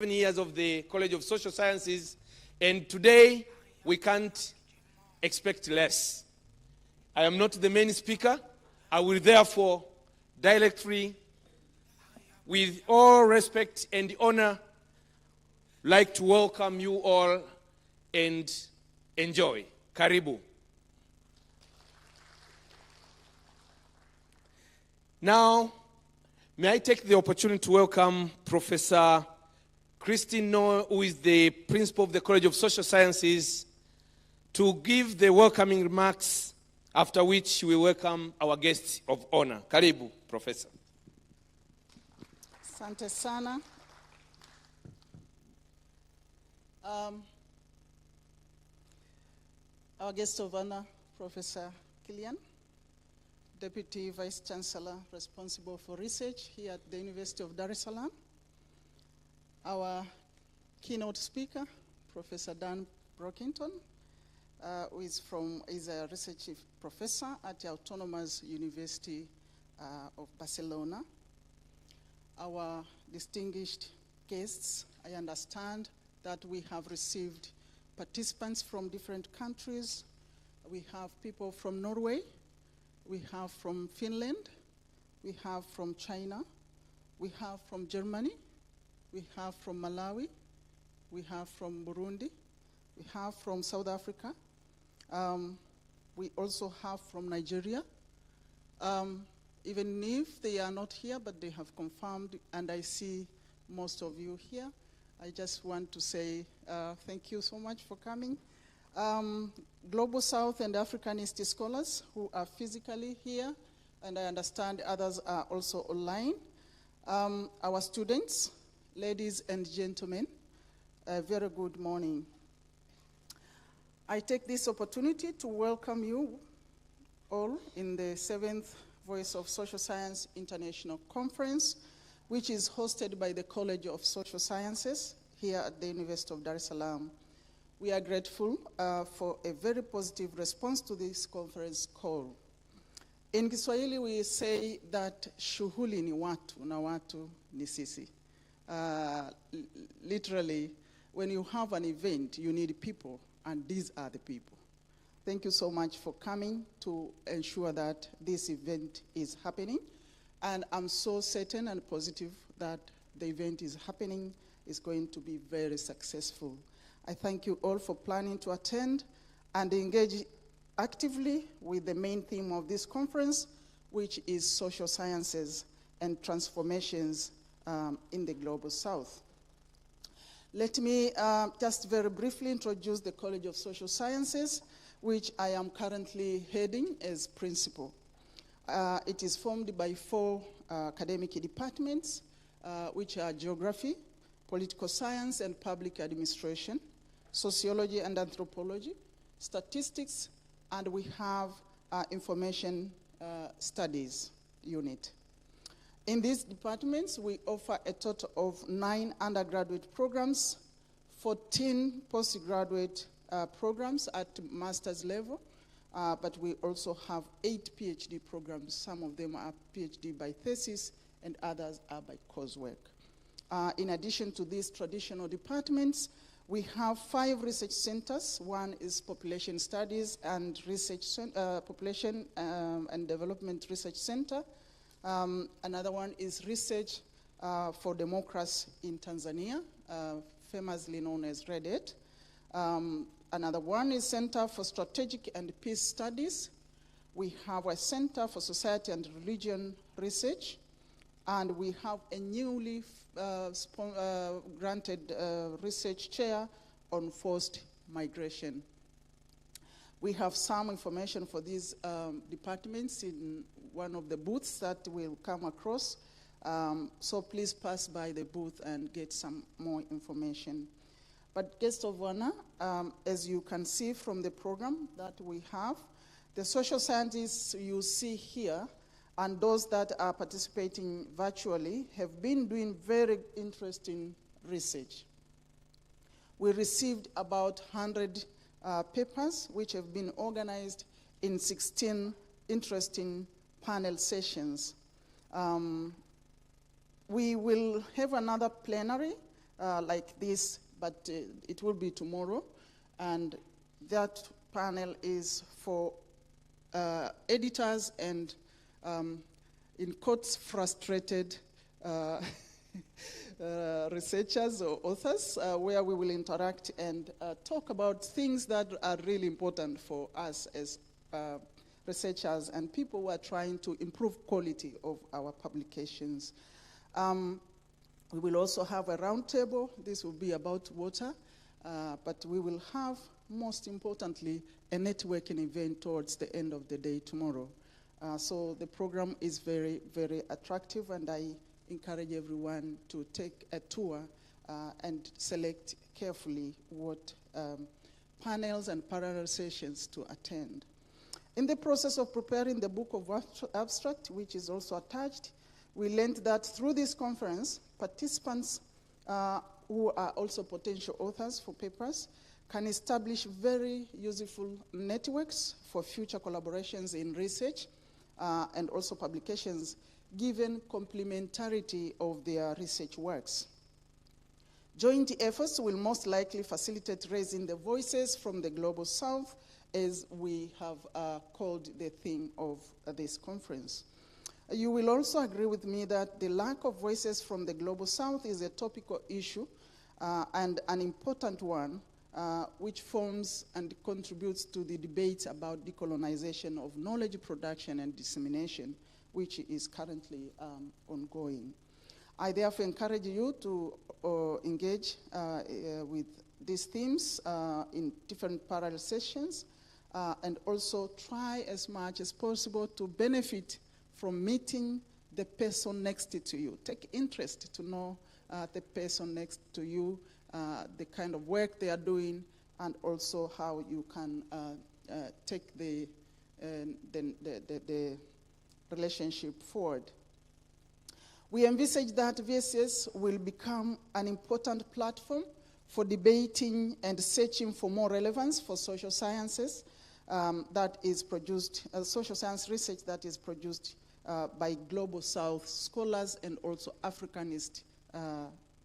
Years of the College of Social Sciences, and today we can't expect less. I am not the main speaker. I will therefore directly, with all respect and honor, like to welcome you all and enjoy. Karibu. Now, may I take the opportunity to welcome Professor Christine Noah, who is the principal of the College of Social Sciences, to give the welcoming remarks, after which we welcome our guests of honor. Karibu, Professor. Asante sana. Our guest of honor, Professor Kilian, Deputy Vice Chancellor responsible for research here at the University of Dar es Salaam. Our keynote speaker, Professor Dan Brockington, who is a research professor at the Autonomous University of Barcelona. Our distinguished guests, I understand that we have received participants from different countries. We have people from Norway, we have from Finland, we have from China, we have from Germany, we have from Malawi, we have from Burundi, we have from South Africa, we also have from Nigeria. Even if they are not here, but they have confirmed, and I see most of you here, I just want to say thank you so much for coming. Global South and Africanist scholars who are physically here, and I understand others are also online. Our students, ladies and gentlemen, a very good morning. I take this opportunity to welcome you all in the 7th Voice of Social Science International Conference, which is hosted by the College of Social Sciences here at the University of Dar es Salaam. We are grateful for a very positive response to this conference call. In Kiswahili, we say that shughuli ni watu na watu ni sisi. Literally, when you have an event, you need people, and these are the people. Thank you so much for coming to ensure that this event is happening. And I'm so certain and positive that the event is happening, is going to be very successful. I thank you all for planning to attend and engage actively with the main theme of this conference, which is social sciences and transformations in the Global South. Let me just very briefly introduce the College of Social Sciences, which I am currently heading as principal. It is formed by 4 academic departments, which are geography, political science and public administration, sociology and anthropology, statistics, and we have information studies unit. In these departments, we offer a total of 9 undergraduate programs, 14 postgraduate programs at master's level, but we also have 8 PhD programs. Some of them are PhD by thesis, and others are by coursework. In addition to these traditional departments, we have 5 research centers. One is Population Studies and Population and Development Research Center. Another one is Research for Democracy in Tanzania, famously known as REDET. Another one is Center for Strategic and Peace Studies. We have a Center for Society and Religion Research, and we have a newly granted research chair on forced migration. We have some information for these departments in one of the booths that we'll come across. So please pass by the booth and get some more information. But guest of honor, as you can see from the program that we have, the social scientists you see here and those that are participating virtually have been doing very interesting research. We received about 100 papers which have been organized in 16 interesting panel sessions. We will have another plenary like this, but it will be tomorrow. And that panel is for editors and, in quotes, frustrated researchers or authors, where we will interact and talk about things that are really important for us as researchers and people who are trying to improve quality of our publications. We will also have a roundtable. This will be about water, but we will have, most importantly, a networking event towards the end of the day tomorrow. So the program is very, very attractive, and I encourage everyone to take a tour and select carefully what panels and parallel sessions to attend. In the process of preparing the book of abstract, which is also attached, we learned that through this conference, participants who are also potential authors for papers can establish very useful networks for future collaborations in research and also publications, given complementarity of their research works. Joint efforts will most likely facilitate raising the voices from the Global South, as we have called the theme of this conference. You will also agree with me that the lack of voices from the Global South is a topical issue and an important one, which forms and contributes to the debate about decolonization of knowledge production and dissemination, which is currently ongoing. I therefore encourage you to engage with these themes in different parallel sessions, and also try as much as possible to benefit from meeting the person next to you. Take interest to know the person next to you, the kind of work they are doing, and also how you can take the relationship forward. We envisage that VSS will become an important platform for debating and searching for more relevance for social sciences that is produced, social science research that is produced by Global South scholars and also Africanist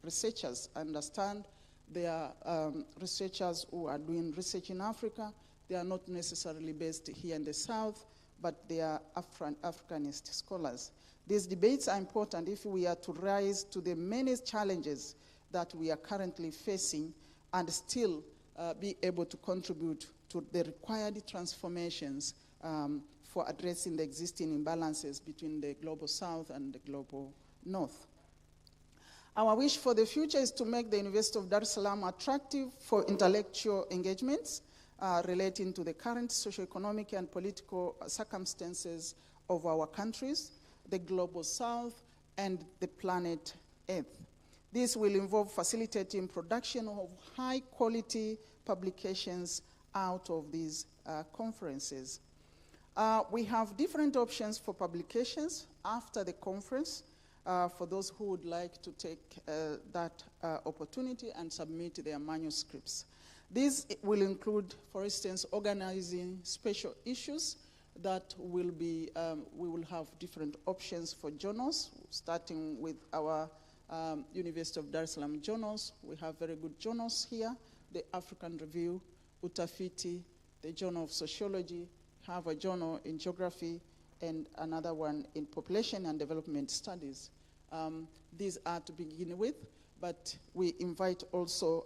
researchers. I understand there are researchers who are doing research in Africa. They are not necessarily based here in the South, but they are Africanist scholars. These debates are important if we are to rise to the many challenges that we are currently facing and still be able to contribute to the required transformations for addressing the existing imbalances between the Global South and the Global North. Our wish for the future is to make the University of Dar es Salaam attractive for intellectual engagements relating to the current socio-economic and political circumstances of our countries, the Global South, and the planet Earth. This will involve facilitating production of high-quality publications out of these conferences. We have different options for publications after the conference for those who would like to take that opportunity and submit their manuscripts. These will include, for instance, organizing special issues that will be, we will have different options for journals, starting with our University of Dar es Salaam journals. We have very good journals here, the African Review, Utafiti, the Journal of Sociology, have a journal in geography, and another one in population and development studies. These are to begin with, but we invite also,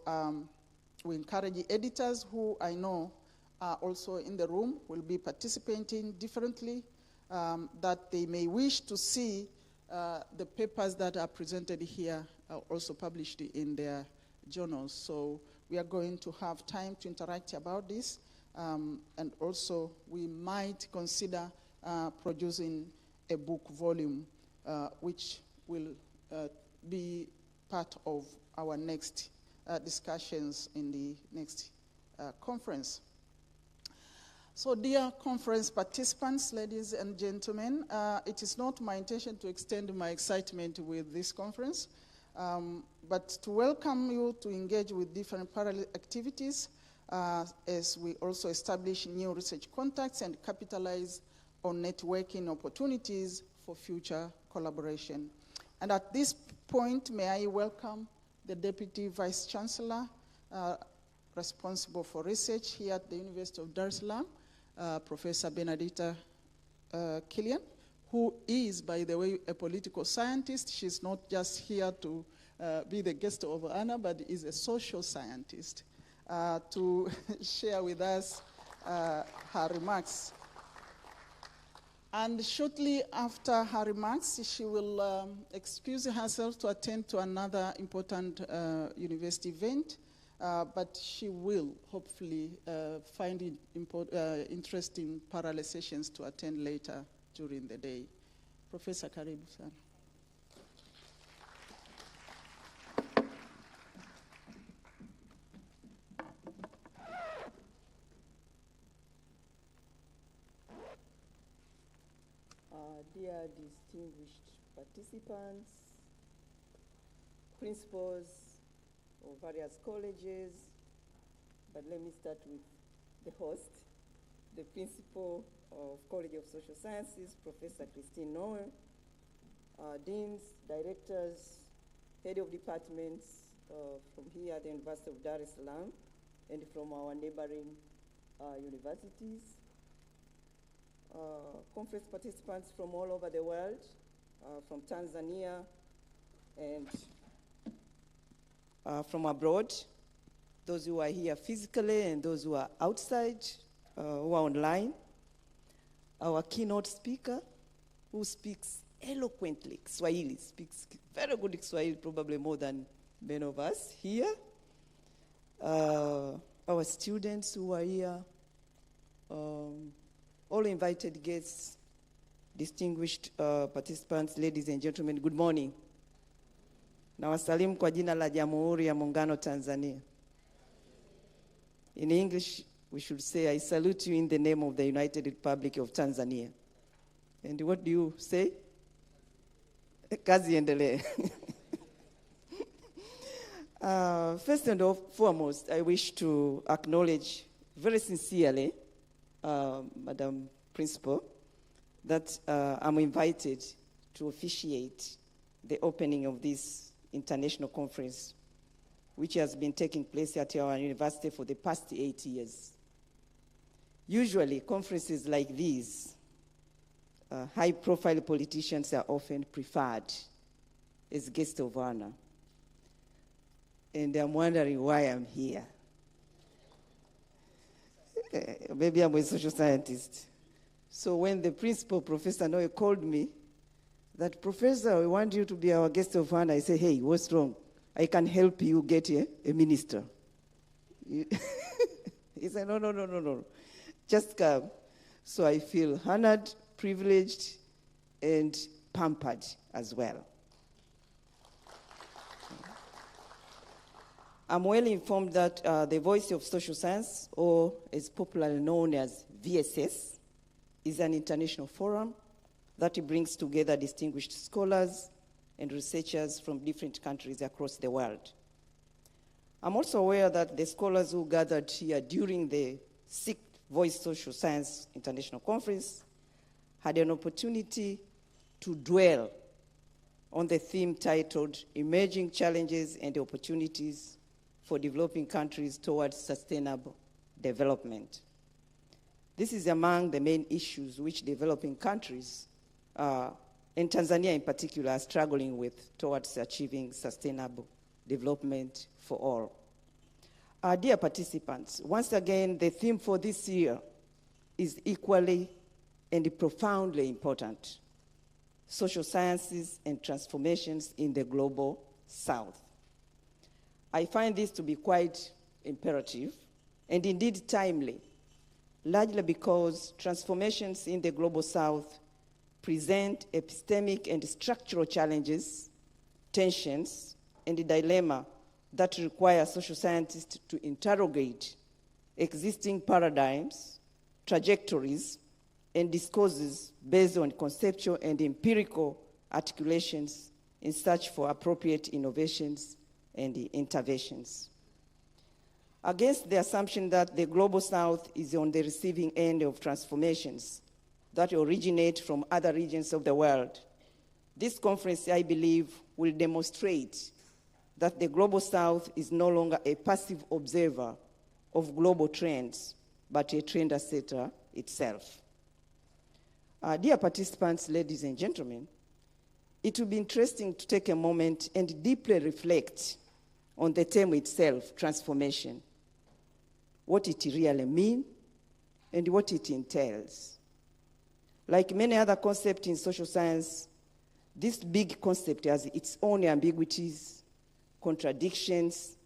we encourage editors who I know are also in the room, will be participating differently, that they may wish to see the papers that are presented here are also published in their journals. So we are going to have time to interact about this, and also we might consider producing a book volume, which will be part of our next discussions in the next conference. So dear conference participants, ladies and gentlemen, it is not my intention to extend my excitement with this conference, but to welcome you to engage with different parallel activities as we also establish new research contacts and capitalize on networking opportunities for future collaboration. And at this point, may I welcome the Deputy Vice Chancellor responsible for research here at the University of Dar es Salaam, Professor Benedita Killian, who is, by the way, a political scientist. She's not just here to be the guest of honor, but is a social scientist, to share with us her remarks. And shortly after her remarks, she will excuse herself to attend to another important university event, but she will hopefully find it interesting parallel sessions to attend later during the day. Professor Karibu sana. Dear distinguished participants, principals of various colleges, but let me start with the host, the principal of College of Social Sciences, Professor Christine Noel, deans, directors, head of departments from here at the University of Dar es Salaam and from our neighboring universities, conference participants from all over the world, from Tanzania and from abroad, those who are here physically and those who are outside, who are online. Our keynote speaker, who speaks eloquently Swahili, speaks very good Swahili, probably more than many of us here. Our students who are here, all invited guests, distinguished participants, ladies and gentlemen, good morning. Nawasalimu kwa jina la Jamhuri ya Muungano Tanzania. In English, we should say, I salute you in the name of the United Republic of Tanzania. And what do you say? Kazi endelee. First and foremost, I wish to acknowledge very sincerely, Madam Principal, that I'm invited to officiate the opening of this international conference, which has been taking place at our university for the past 8 years. Usually, conferences like these, high-profile politicians are often preferred as guests of honor. And I'm wondering why I'm here. Maybe I'm a social scientist. So when the principal, Professor Noe, called me, that, Professor, we want you to be our guest of honor, I said, hey, what's wrong? I can help you get a minister. He said, no. Just come. So I feel honored, privileged, and pampered as well. I'm well informed that the Voice of Social Science, or as popularly known as VSS, is an international forum that brings together distinguished scholars and researchers from different countries across the world. I'm also aware that the scholars who gathered here during the 6th Voice Social Science International Conference had an opportunity to dwell on the theme titled Emerging Challenges and Opportunities for Developing Countries Towards Sustainable Development. This is among the main issues which developing countries, and Tanzania in particular, are struggling with towards achieving sustainable development for all. Dear participants, once again, the theme for this year is equally and profoundly important: social sciences and transformations in the global South. I find this to be quite imperative and indeed timely, largely because transformations in the global South present epistemic and structural challenges, tensions, and a dilemma that require social scientists to interrogate existing paradigms, trajectories, and discourses based on conceptual and empirical articulations in search for appropriate innovations and interventions. Against the assumption that the global South is on the receiving end of transformations that originate from other regions of the world, this conference, I believe, will demonstrate that the Global South is no longer a passive observer of global trends, but a trend setter itself. Dear participants, ladies and gentlemen, it will be interesting to take a moment and deeply reflect on the term itself, transformation, what it really means, and what it entails. Like many other concepts in social science, this big concept has its own ambiguities, contradictions,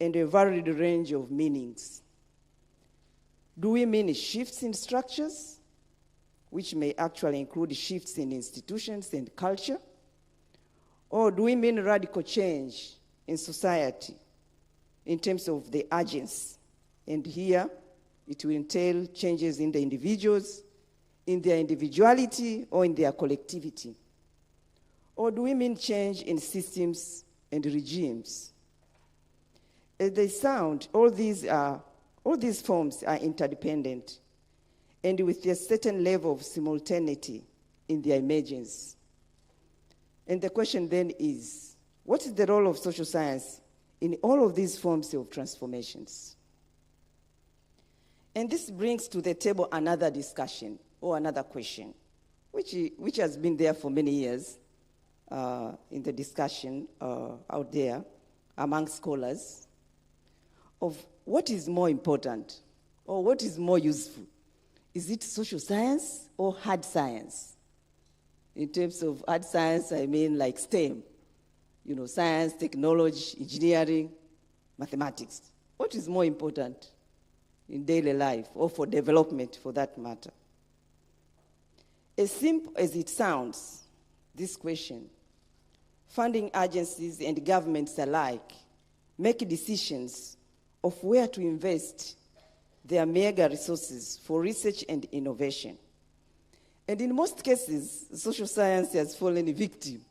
and a varied range of meanings. Do we mean shifts in structures, which may actually include shifts in institutions and culture? Or do we mean radical change in society in terms of the agents? And here, it will entail changes in the individuals, in their individuality, or in their collectivity. Or do we mean change in systems and regimes? As they sound, all these forms are interdependent and with a certain level of simultaneity in their emergence. And the question then is, what is the role of social science in all of these forms of transformations? And this brings to the table another discussion or another question, which has been there for many years in the discussion out there among scholars of what is more important or what is more useful. Is it social science or hard science? In terms of hard science, I mean like STEM, science, technology, engineering, mathematics. What is more important in daily life or for development for that matter? As simple as it sounds, this question, funding agencies and governments alike make decisions of where to invest their mega resources for research and innovation. And in most cases, social science has fallen victim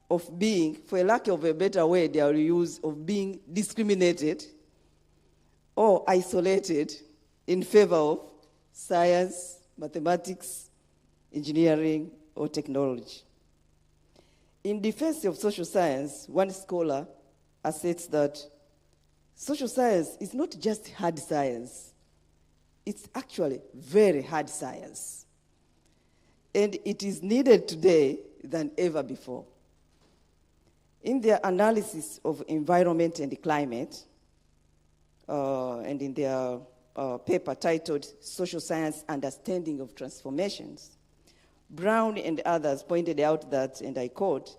of being, for a lack of a better word, they will use, of being discriminated or isolated in favor of science, mathematics, engineering, or technology. In defense of social science, one scholar asserts that social science is not just hard science, it's actually very hard science. And it is needed today than ever before. In their analysis of environment and climate, and in their paper titled Social Science Understanding of Transformations, Brown and others pointed out that, and I quote,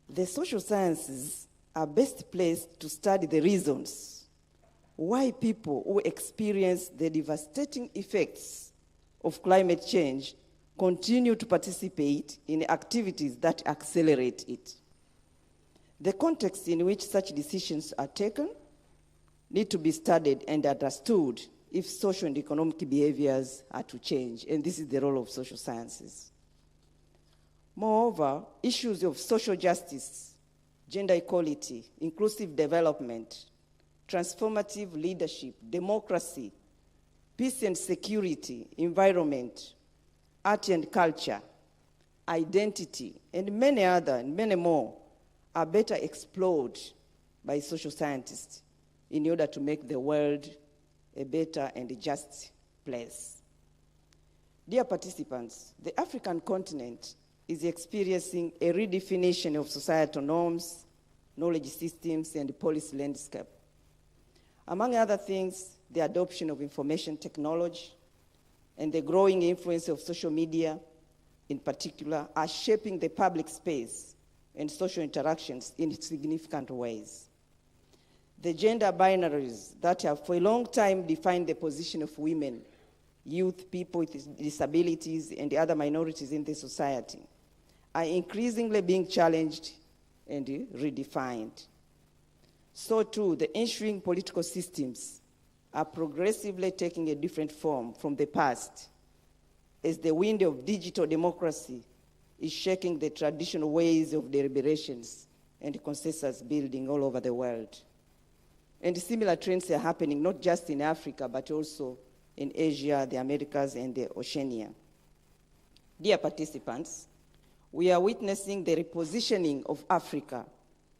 "The social sciences are best placed to study the reasons why people who experience the devastating effects of climate change continue to participate in activities that accelerate it. The context in which such decisions are taken need to be studied and understood if social and economic behaviors are to change." And this is the role of social sciences. Moreover, issues of social justice, gender equality, inclusive development, transformative leadership, democracy, peace and security, environment, art and culture, identity, and many more are better explored by social scientists in order to make the world a better and just place. Dear participants, the African continent is experiencing a redefinition of societal norms, knowledge systems, and policy landscape. Among other things, the adoption of information technology and the growing influence of social media, in particular, are shaping the public space and social interactions in significant ways. The gender binaries that have for a long time defined the position of women, youth, people with disabilities, and other minorities in the society are increasingly being challenged and redefined. So too, the ensuing political systems are progressively taking a different form from the past, as the wind of digital democracy is shaking the traditional ways of deliberations and consensus building all over the world. And similar trends are happening not just in Africa, but also in Asia, the Americas, and the Oceania. Dear participants, we are witnessing the repositioning of Africa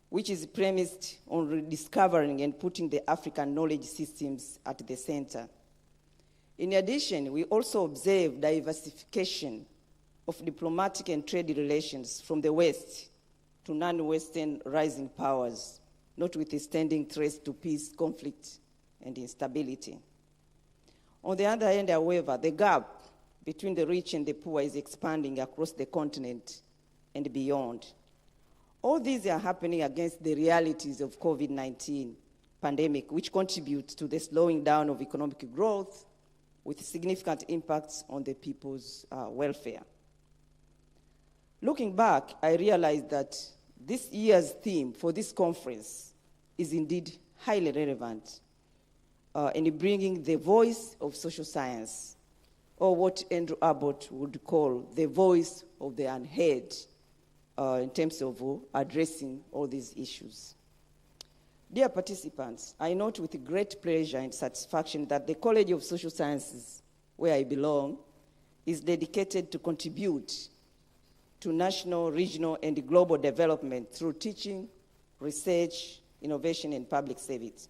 which is premised on rediscovering and putting the African knowledge systems at the center. In addition, we also observe diversification of diplomatic and trade relations from the West to non-Western rising powers, notwithstanding threats to peace, conflict, and instability. On the other hand, however, the gap between the rich and the poor is expanding across the continent and beyond. All these are happening against the realities of COVID-19 pandemic, which contributes to the slowing down of economic growth with significant impacts on the people's welfare. Looking back, I realized that this year's theme for this conference is indeed highly relevant in bringing the voice of social science, or what Andrew Abbott would call the voice of the unheard, in terms of addressing all these issues. Dear participants, I note with great pleasure and satisfaction that the College of Social Sciences, where I belong, is dedicated to contribute to national, regional, and global development through teaching, research, innovation, and public service.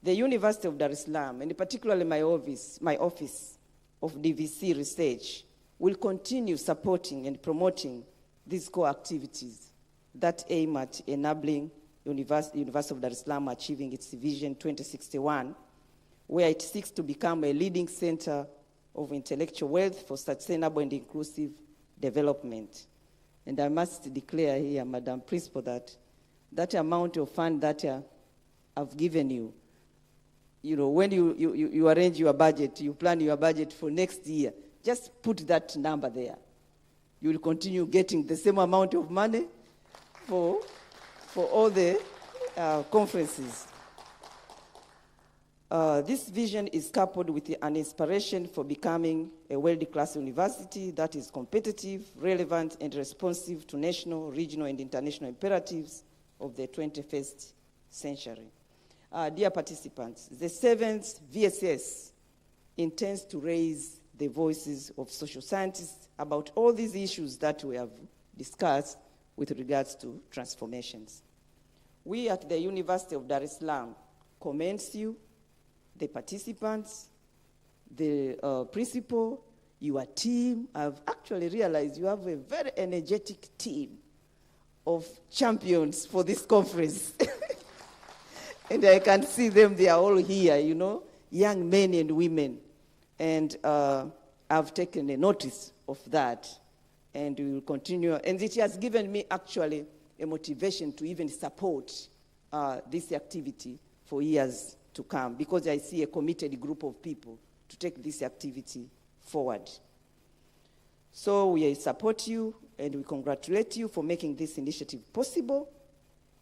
The University of Dar es Salaam, and particularly my office of DVC Research, will continue supporting and promoting these core activities that aim at enabling University of Dar es Salaam achieving its Vision 2061, where it seeks to become a leading center of intellectual wealth for sustainable and inclusive development. And I must declare here, Madam Principal, that amount of fund that I've given you, when you arrange your budget, you plan your budget for next year, just put that number there. You will continue getting the same amount of money for all the conferences. This vision is coupled with an inspiration for becoming a world-class university that is competitive, relevant, and responsive to national, regional, and international imperatives of the 21st century. Dear participants, the 7th VSS intends to raise the voices of social scientists about all these issues that we have discussed with regards to transformations. We at the University of Dar es Salaam commend you, the participants, the principal, your team. I've actually realized you have a very energetic team of champions for this conference. And I can see them, they are all here, young men and women. And I've taken a notice of that, and we will continue. And it has given me actually a motivation to even support this activity for years to come, because I see a committed group of people to take this activity forward. So we support you, and we congratulate you for making this initiative possible,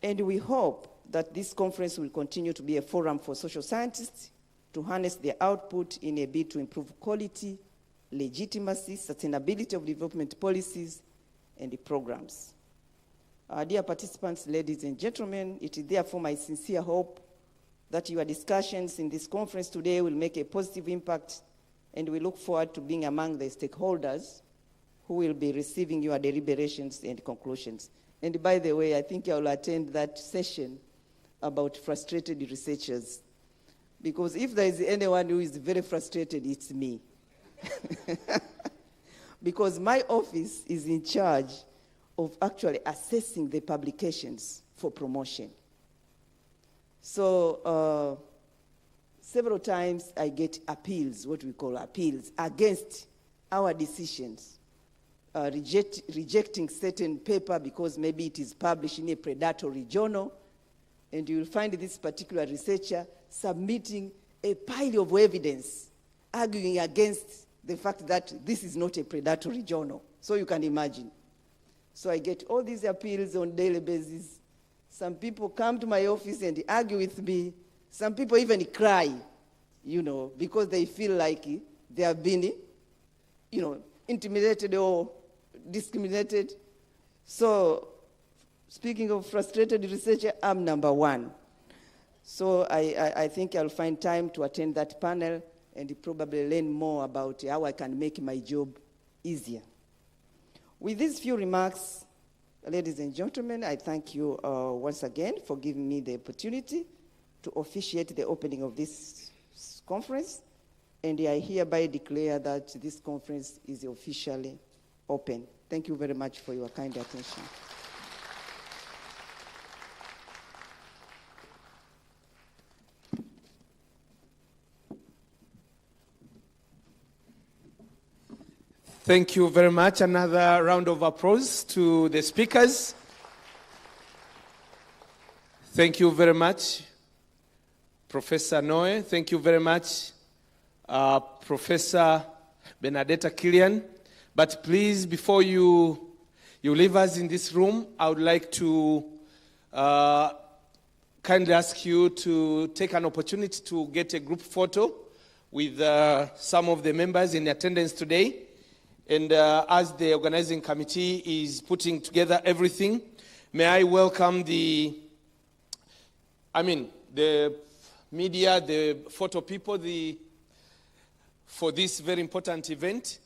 and we hope that this conference will continue to be a forum for social scientists to harness their output in a bid to improve quality, legitimacy, sustainability of development policies and programs. Dear participants, ladies and gentlemen, it is therefore my sincere hope that your discussions in this conference today will make a positive impact, and we look forward to being among the stakeholders who will be receiving your deliberations and conclusions. And by the way, I think I will attend that session about frustrated researchers, because if there is anyone who is very frustrated, it's me. Because my office is in charge of actually assessing the publications for promotion. So several times I get appeals, what we call appeals, against our decisions, rejecting certain paper because maybe it is published in a predatory journal, and you will find this particular researcher submitting a pile of evidence arguing against the fact that this is not a predatory journal. So you can imagine. So I get all these appeals on a daily basis. Some people come to my office and argue with me. Some people even cry, because they feel like they have been, intimidated or discriminated. So speaking of frustrated researcher, I'm number one. So I think I'll find time to attend that panel and probably learn more about how I can make my job easier. With these few remarks, Ladies and gentlemen, I thank you once again for giving me the opportunity to officiate the opening of this conference, and I hereby declare that this conference is officially open. Thank you very much for your kind attention. Thank you very much. Another round of applause to the speakers. Thank you very much, Professor Noe. Thank you very much, Professor Benedetta Killian. But please, before you leave us in this room, I would like to kindly ask you to take an opportunity to get a group photo with some of the members in attendance today. And as the organizing committee is putting together everything, may I welcome the media, the photo people for this very important event.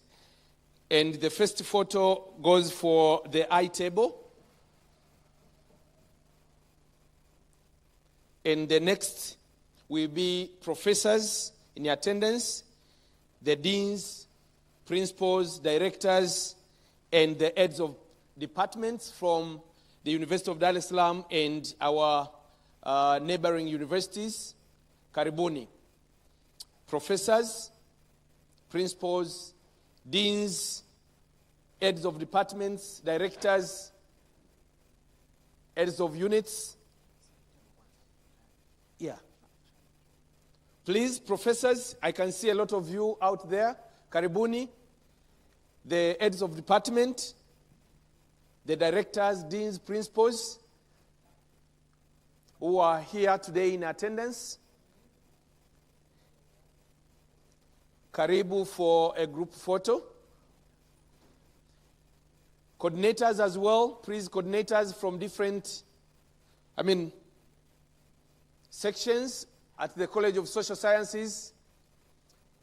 And the first photo goes for the eye table. And the next will be professors in attendance, the deans, principals, directors, and the heads of departments from the University of Dar es Salaam and our neighboring universities. Karibuni. Professors, principals, deans, heads of departments, directors, heads of units. Yeah. Please, professors, I can see a lot of you out there. Karibuni. The heads of department, the directors, deans, principals who are here today in attendance. Karibu for a group photo. Coordinators as well, please, coordinators from different, sections at the College of Social Sciences.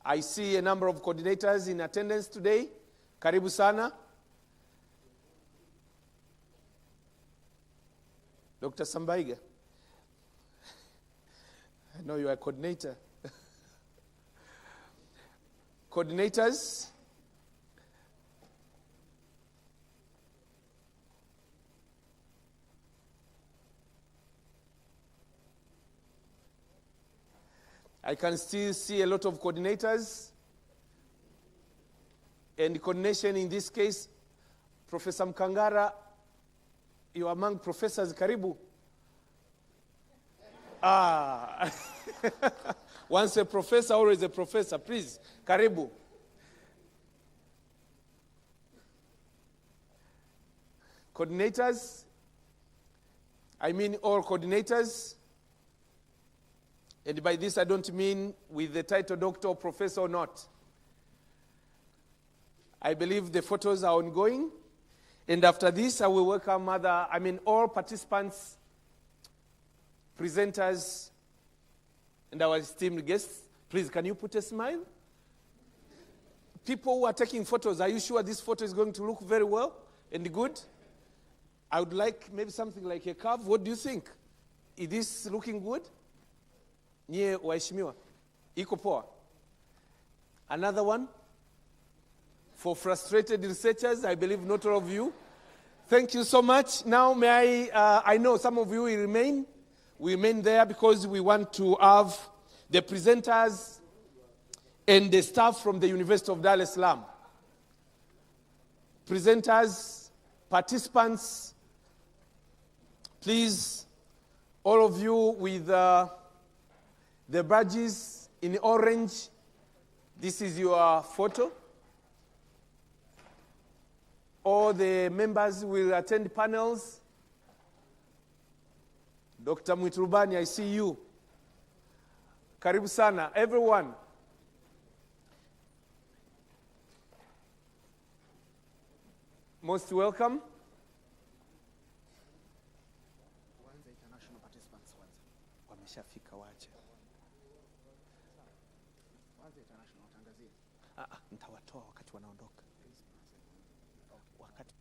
I see a number of coordinators in attendance today. Karibu sana. Dr. Sambaiga, I know you are a coordinator. Coordinators. I can still see a lot of coordinators. And coordination in this case, Professor Mkangara, you are among professors. Karibu. Once a professor, always a professor. Please, Karibu. Coordinators, all coordinators. And by this, I don't mean with the title doctor or professor or not. I believe the photos are ongoing. And after this, I will welcome all participants, presenters, and our esteemed guests. Please, can you put a smile? People who are taking photos, are you sure this photo is going to look very well and good? I would like maybe something like a curve. What do you think? Is this looking good? Nye waheshimiwa. Iko poa. Another one? For frustrated researchers, I believe not all of you. Thank you so much. Now, I know some of you will remain. We remain there because we want to have the presenters and the staff from the University of Dar es Salaam. Presenters, participants, please, all of you with the badges in orange, this is your photo. All the members will attend panels. Dr. Mwitrubani, I see you. Karibu sana, everyone. Most welcome. International participants wameshafika wache. International tangazie. Nitawatoa wakati wanaondoka. Wakati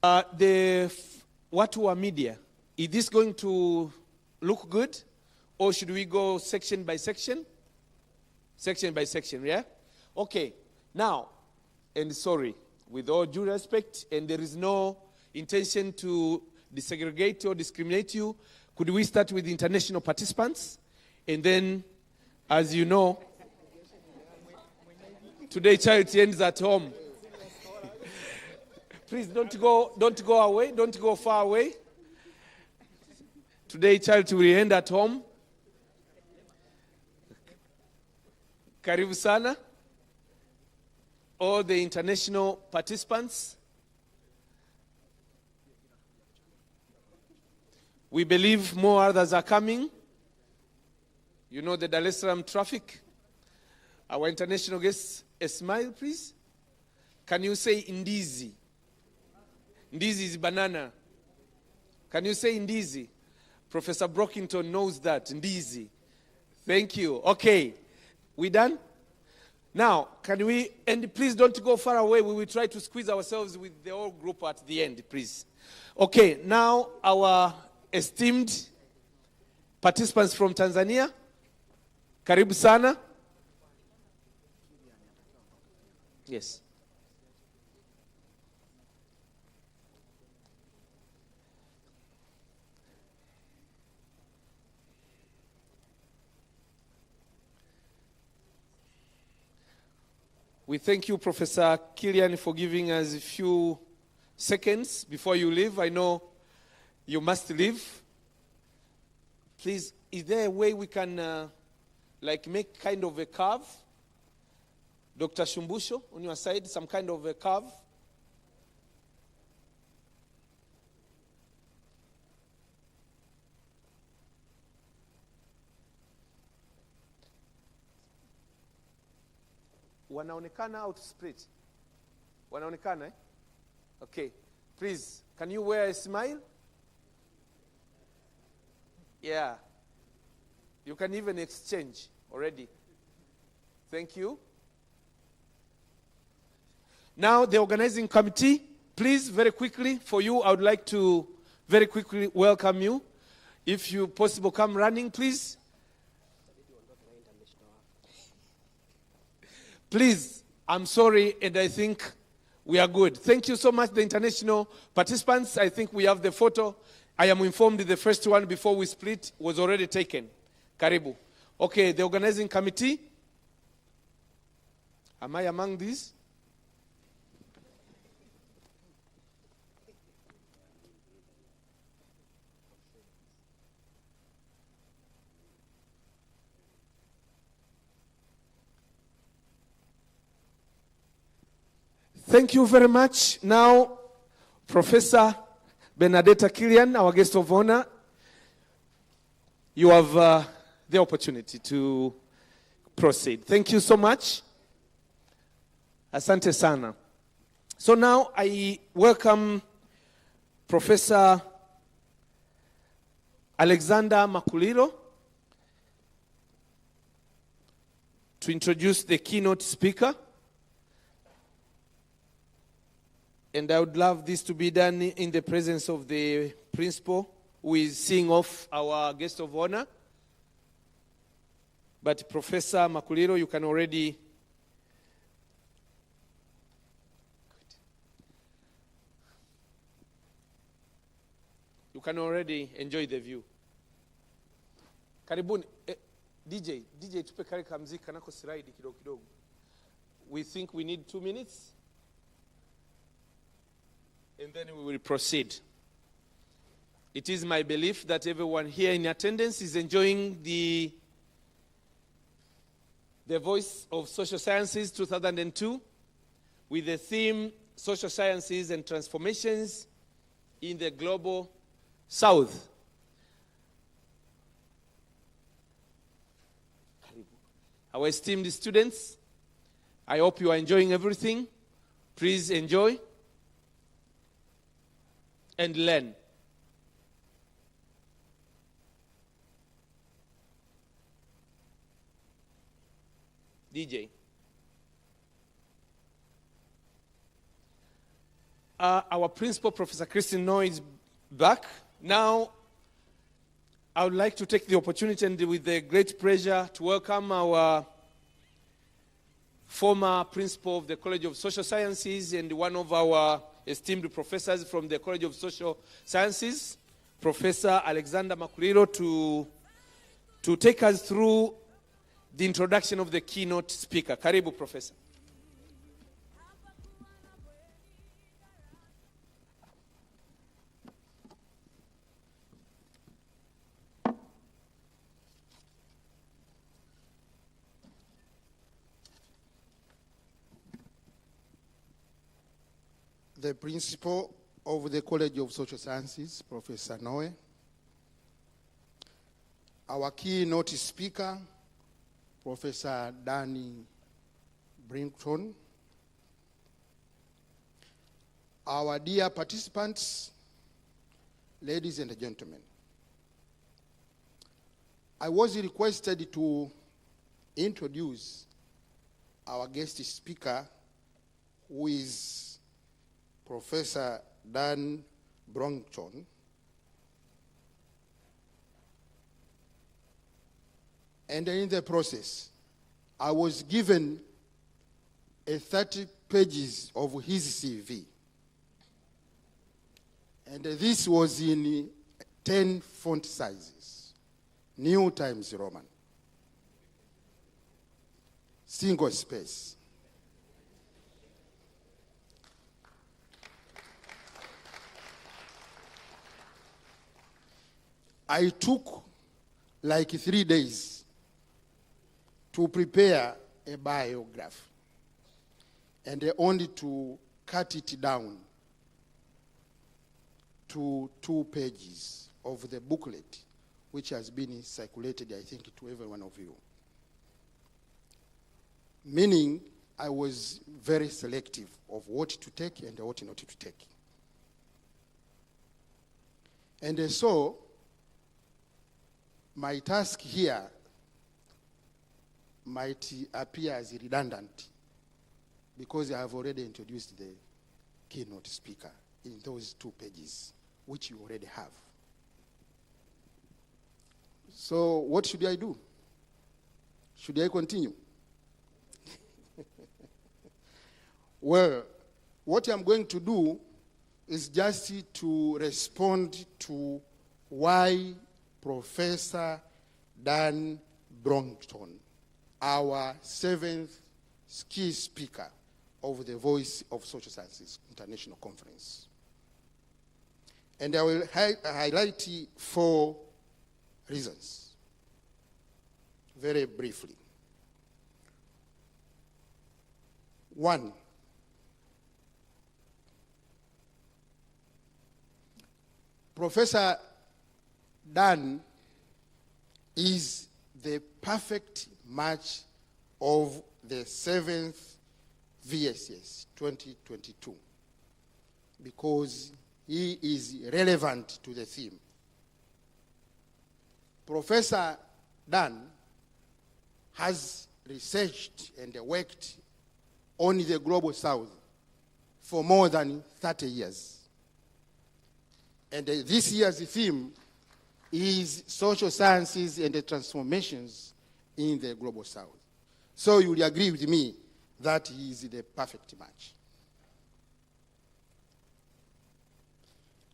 Watu wa media, is this going to look good? Or should we go section by section? Section by section, yeah? Okay, now, and sorry, with all due respect, and there is no intention to desegregate or discriminate you, could we start with international participants? And then, as you know, today charity ends at home. Please don't go away, don't go far away. Today charity will end at home. Karibu sana. All the international participants. We believe more others are coming. You know the Dar es Salaam traffic. Our international guests, a smile please. Can you say indizi? Ndizi is banana. Can you say ndizi? Professor Brockington knows that, ndizi. Thank you. Okay, we done? Now, can we, and please don't go far away. We will try to squeeze ourselves with the whole group at the end, please. Okay, now our esteemed participants from Tanzania. Karibu sana. Yes. We thank you, Professor Killian, for giving us a few seconds before you leave. I know you must leave. Please, is there a way we can make kind of a curve? Dr. Shumbusho, on your side, some kind of a curve. Wanaonekana out split? Wanaonekana, eh? Okay. Please, can you wear a smile? Yeah. You can even exchange already. Thank you. Now, the organizing committee, please, very quickly, for you, I would like to very quickly welcome you. If you possible, come running, please. Please, I'm sorry, and I think we are good. Thank you so much, the international participants. I think we have the photo. I am informed the first one before we split was already taken. Karibu. Okay, the organizing committee. Am I among these? Thank you very much. Now, Professor Benedetta Killian, our guest of honor, you have the opportunity to proceed. Thank you so much. Asante sana. So now I welcome Professor Alexander Makulilo to introduce the keynote speaker. And I would love this to be done in the presence of the principal, who is seeing off our guest of honor. But Professor Makulilo, you can already... You can already enjoy the view. Karibuni. DJ, tupe kare kamziki kanako slide kidogo kidogo. We think we need 2 minutes. And then we will proceed. It is my belief that everyone here in attendance is enjoying the Voice of Social Sciences 2002 with the theme Social Sciences and Transformations in the Global South. Our esteemed students, I hope you are enjoying everything. Please enjoy and learn. DJ. Our principal, Professor Christine Noy, is back. Now, I would like to take the opportunity and with the great pleasure to welcome our former principal of the College of Social Sciences and one of our esteemed professors from the College of Social Sciences, Professor Alexander Makuliro, to take us through the introduction of the keynote speaker. Karibu, Professor. The principal of the College of Social Sciences, Professor Noe, our keynote speaker, Professor Danny Brinkton, our dear participants, ladies and gentlemen. I was requested to introduce our guest speaker, who is Professor Dan Bronkton. And in the process, I was given a 30 pages of his CV. And this was in 10 font sizes, New Times Roman, single space. I took like 3 days to prepare a biography and only to cut it down to 2 pages of the booklet, which has been circulated, I think, to every one of you. Meaning, I was very selective of what to take and what not to take. And so, my task here might appear as redundant because I have already introduced the keynote speaker in those 2 pages, which you already have. So what should I do? Should I continue? Well, what I'm going to do is just to respond to why Professor Dan Bronkton, our 7th key speaker of the Voice of Social Sciences International Conference. And I will highlight 4 reasons, very briefly. 1, Professor Dan is the perfect match of the 7th VSS 2022 because he is relevant to the theme. Professor Dan has researched and worked on the Global South for more than 30 years. And this year's theme is social sciences and the transformations in the Global South. So you will agree with me that he is the perfect match.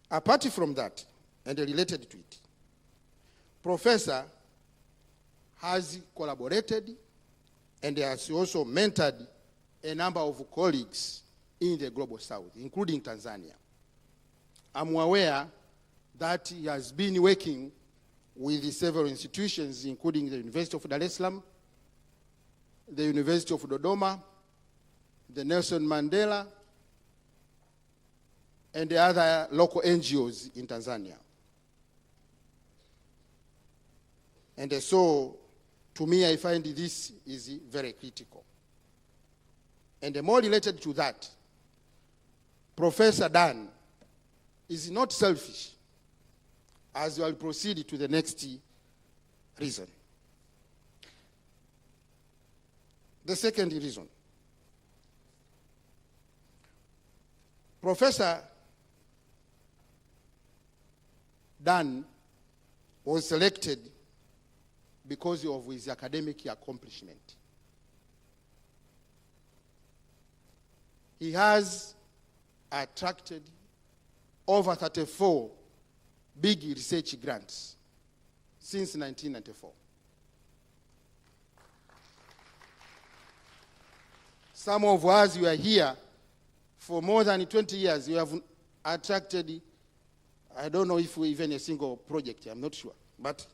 Apart from that, and related to it, Professor has collaborated and has also mentored a number of colleagues in the Global South, including Tanzania. I'm aware that he has been working with several institutions, including the University of Dar es Salaam, the University of Dodoma, the Nelson Mandela, and the other local NGOs in Tanzania. And so, to me, I find this is very critical. And more related to that, Professor Dan is not selfish, as I will proceed to the next reason. The second reason. Professor Dan was selected because of his academic accomplishment. He has attracted over 34 big research grants since 1994. Some of us, we are here for more than 20 years. We have attracted, I don't know if we even a single project, I'm not sure. But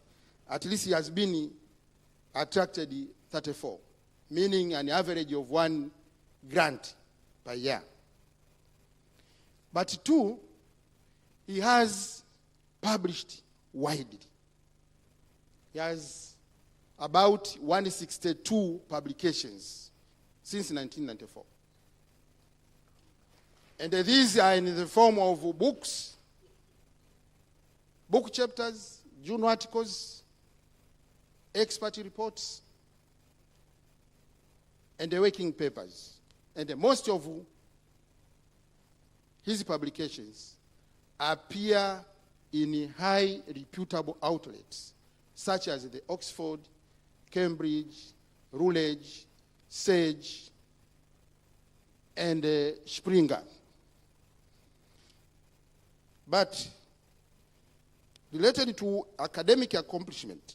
at least he has been attracted 34, meaning an average of 1 grant per year. But 2, he has published widely. He has about 162 publications since 1994. And these are in the form of books, book chapters, journal articles, expert reports, and the working papers. And most of his publications appear in high reputable outlets, such as the Oxford, Cambridge, Routledge, Sage, and Springer. But related to academic accomplishment,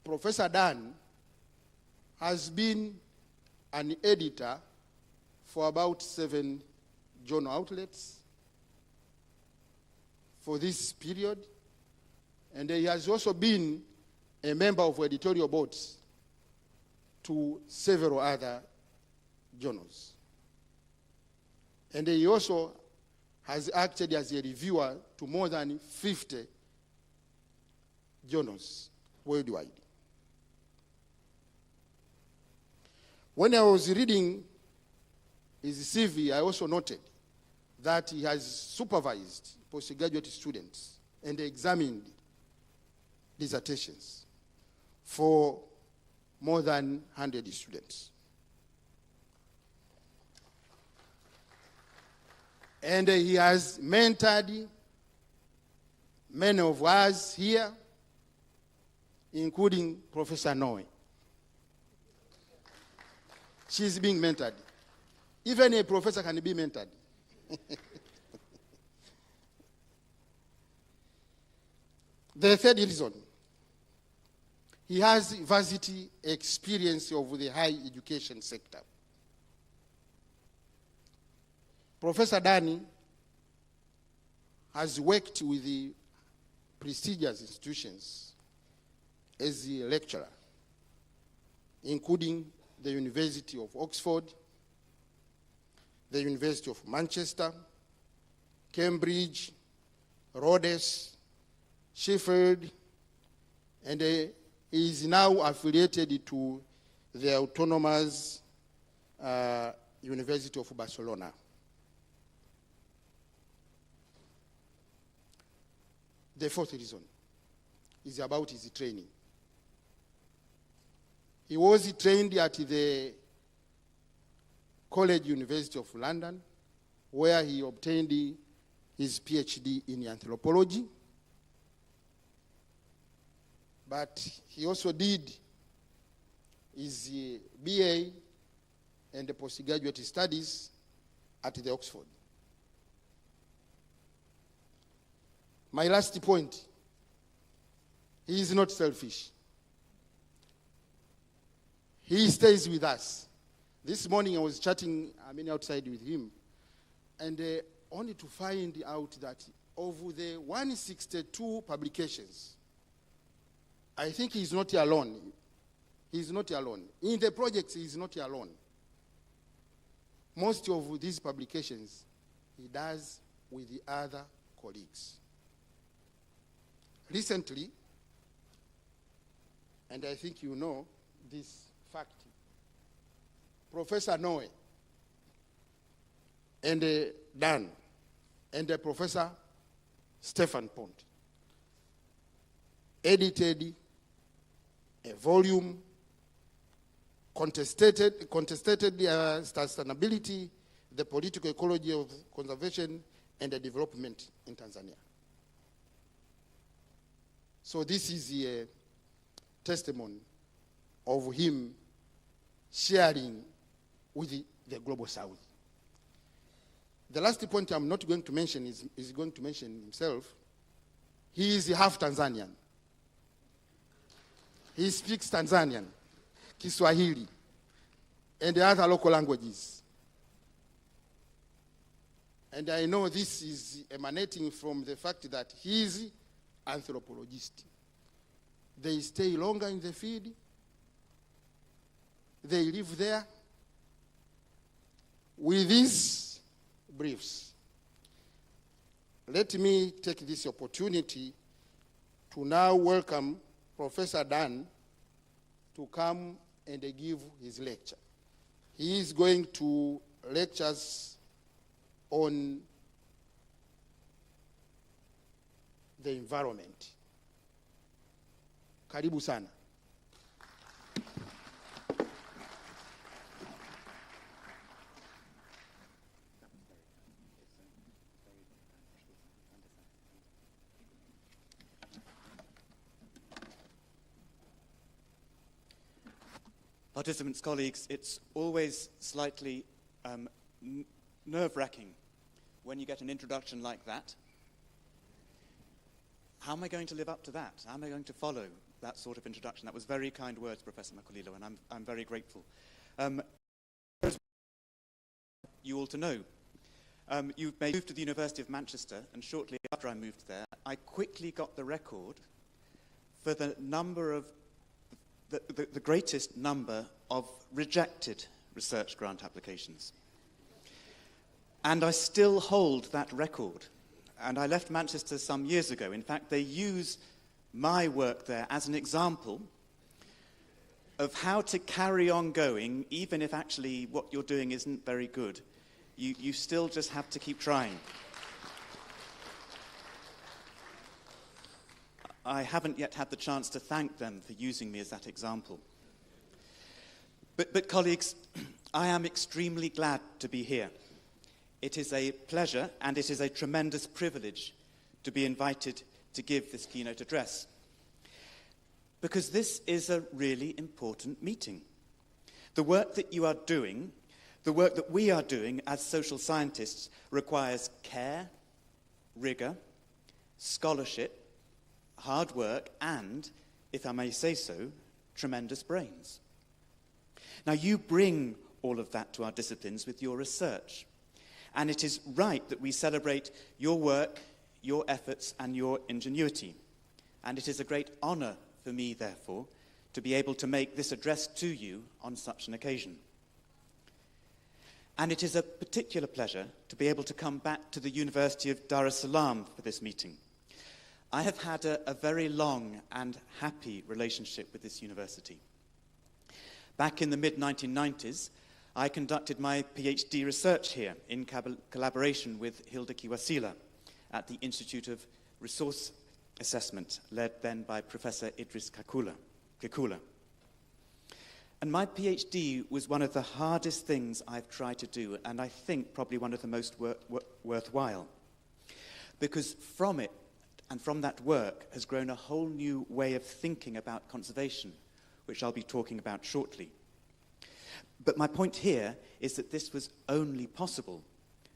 Professor Dan has been an editor for about 7 journal outlets for this period, and he has also been a member of editorial boards to several other journals. And he also has acted as a reviewer to more than 50 journals worldwide. When I was reading his CV, I also noted that he has supervised postgraduate students and examined dissertations for more than 100 students. And he has mentored many of us here, including Professor Noe. She's being mentored. Even a professor can be mentored. The third reason, he has varsity experience of the higher education sector. Professor Dani has worked with the prestigious institutions as a lecturer, including the University of Oxford, the University of Manchester, Cambridge, Rhodes, Sheffield, and he is now affiliated to the autonomous University of Barcelona. The fourth reason is about his training. He was trained at the College University of London, where he obtained his PhD in anthropology. But he also did his BA and the postgraduate studies at the Oxford. My last point, he is not selfish. He stays with us. This morning I was chatting, outside with him, and only to find out that of the 162 publications, I think he's not alone. He's not alone. In the projects, he's not alone. Most of these publications he does with the other colleagues. Recently, and I think you know this fact, Professor Noe and Dan and Professor Stefan Pont edited a volume, contested sustainability, the political ecology of conservation and the development in Tanzania. So this is a testimony of him sharing with the Global South. The last point I'm not going to mention is going to mention himself. He is half Tanzanian. He speaks Tanzanian, Kiswahili, and the other local languages. And I know this is emanating from the fact that he is anthropologist. They stay longer in the field. They live there. With these briefs, let me take this opportunity to now welcome Professor Dan to come and give his lecture. He is going to lecture us on the environment. Karibu sana. Participants, colleagues, it's always slightly nerve-wracking when you get an introduction like that. How am I going to live up to that? How am I going to follow that sort of introduction? That was very kind words, Professor Makulilo, and I'm very grateful. You all to know. You may move to the University of Manchester, and shortly after I moved there, I quickly got the record for the number of the greatest number of rejected research grant applications. And I still hold that record. And I left Manchester some years ago. In fact, they use my work there as an example of how to carry on going, even if actually what you're doing isn't very good. You still just have to keep trying. I haven't yet had the chance to thank them for using me as that example. But colleagues, I am extremely glad to be here. It is a pleasure and it is a tremendous privilege to be invited to give this keynote address. Because this is a really important meeting. The work that you are doing, the work that we are doing as social scientists requires care, rigor, scholarship, hard work, and, if I may say so, tremendous brains. Now, you bring all of that to our disciplines with your research. And it is right that we celebrate your work, your efforts, and your ingenuity. And it is a great honor for me, therefore, to be able to make this address to you on such an occasion. And it is a particular pleasure to be able to come back to the University of Dar es Salaam for this meeting. I have had a very long and happy relationship with this university. Back in the mid-1990s, I conducted my PhD research here in collaboration with Hilda Kiwasila at the Institute of Resource Assessment, led then by Professor Idris Kekula. And my PhD was one of the hardest things I've tried to do, and I think probably one of the most worthwhile. Because from it, and from that work, has grown a whole new way of thinking about conservation, which I'll be talking about shortly. But my point here is that this was only possible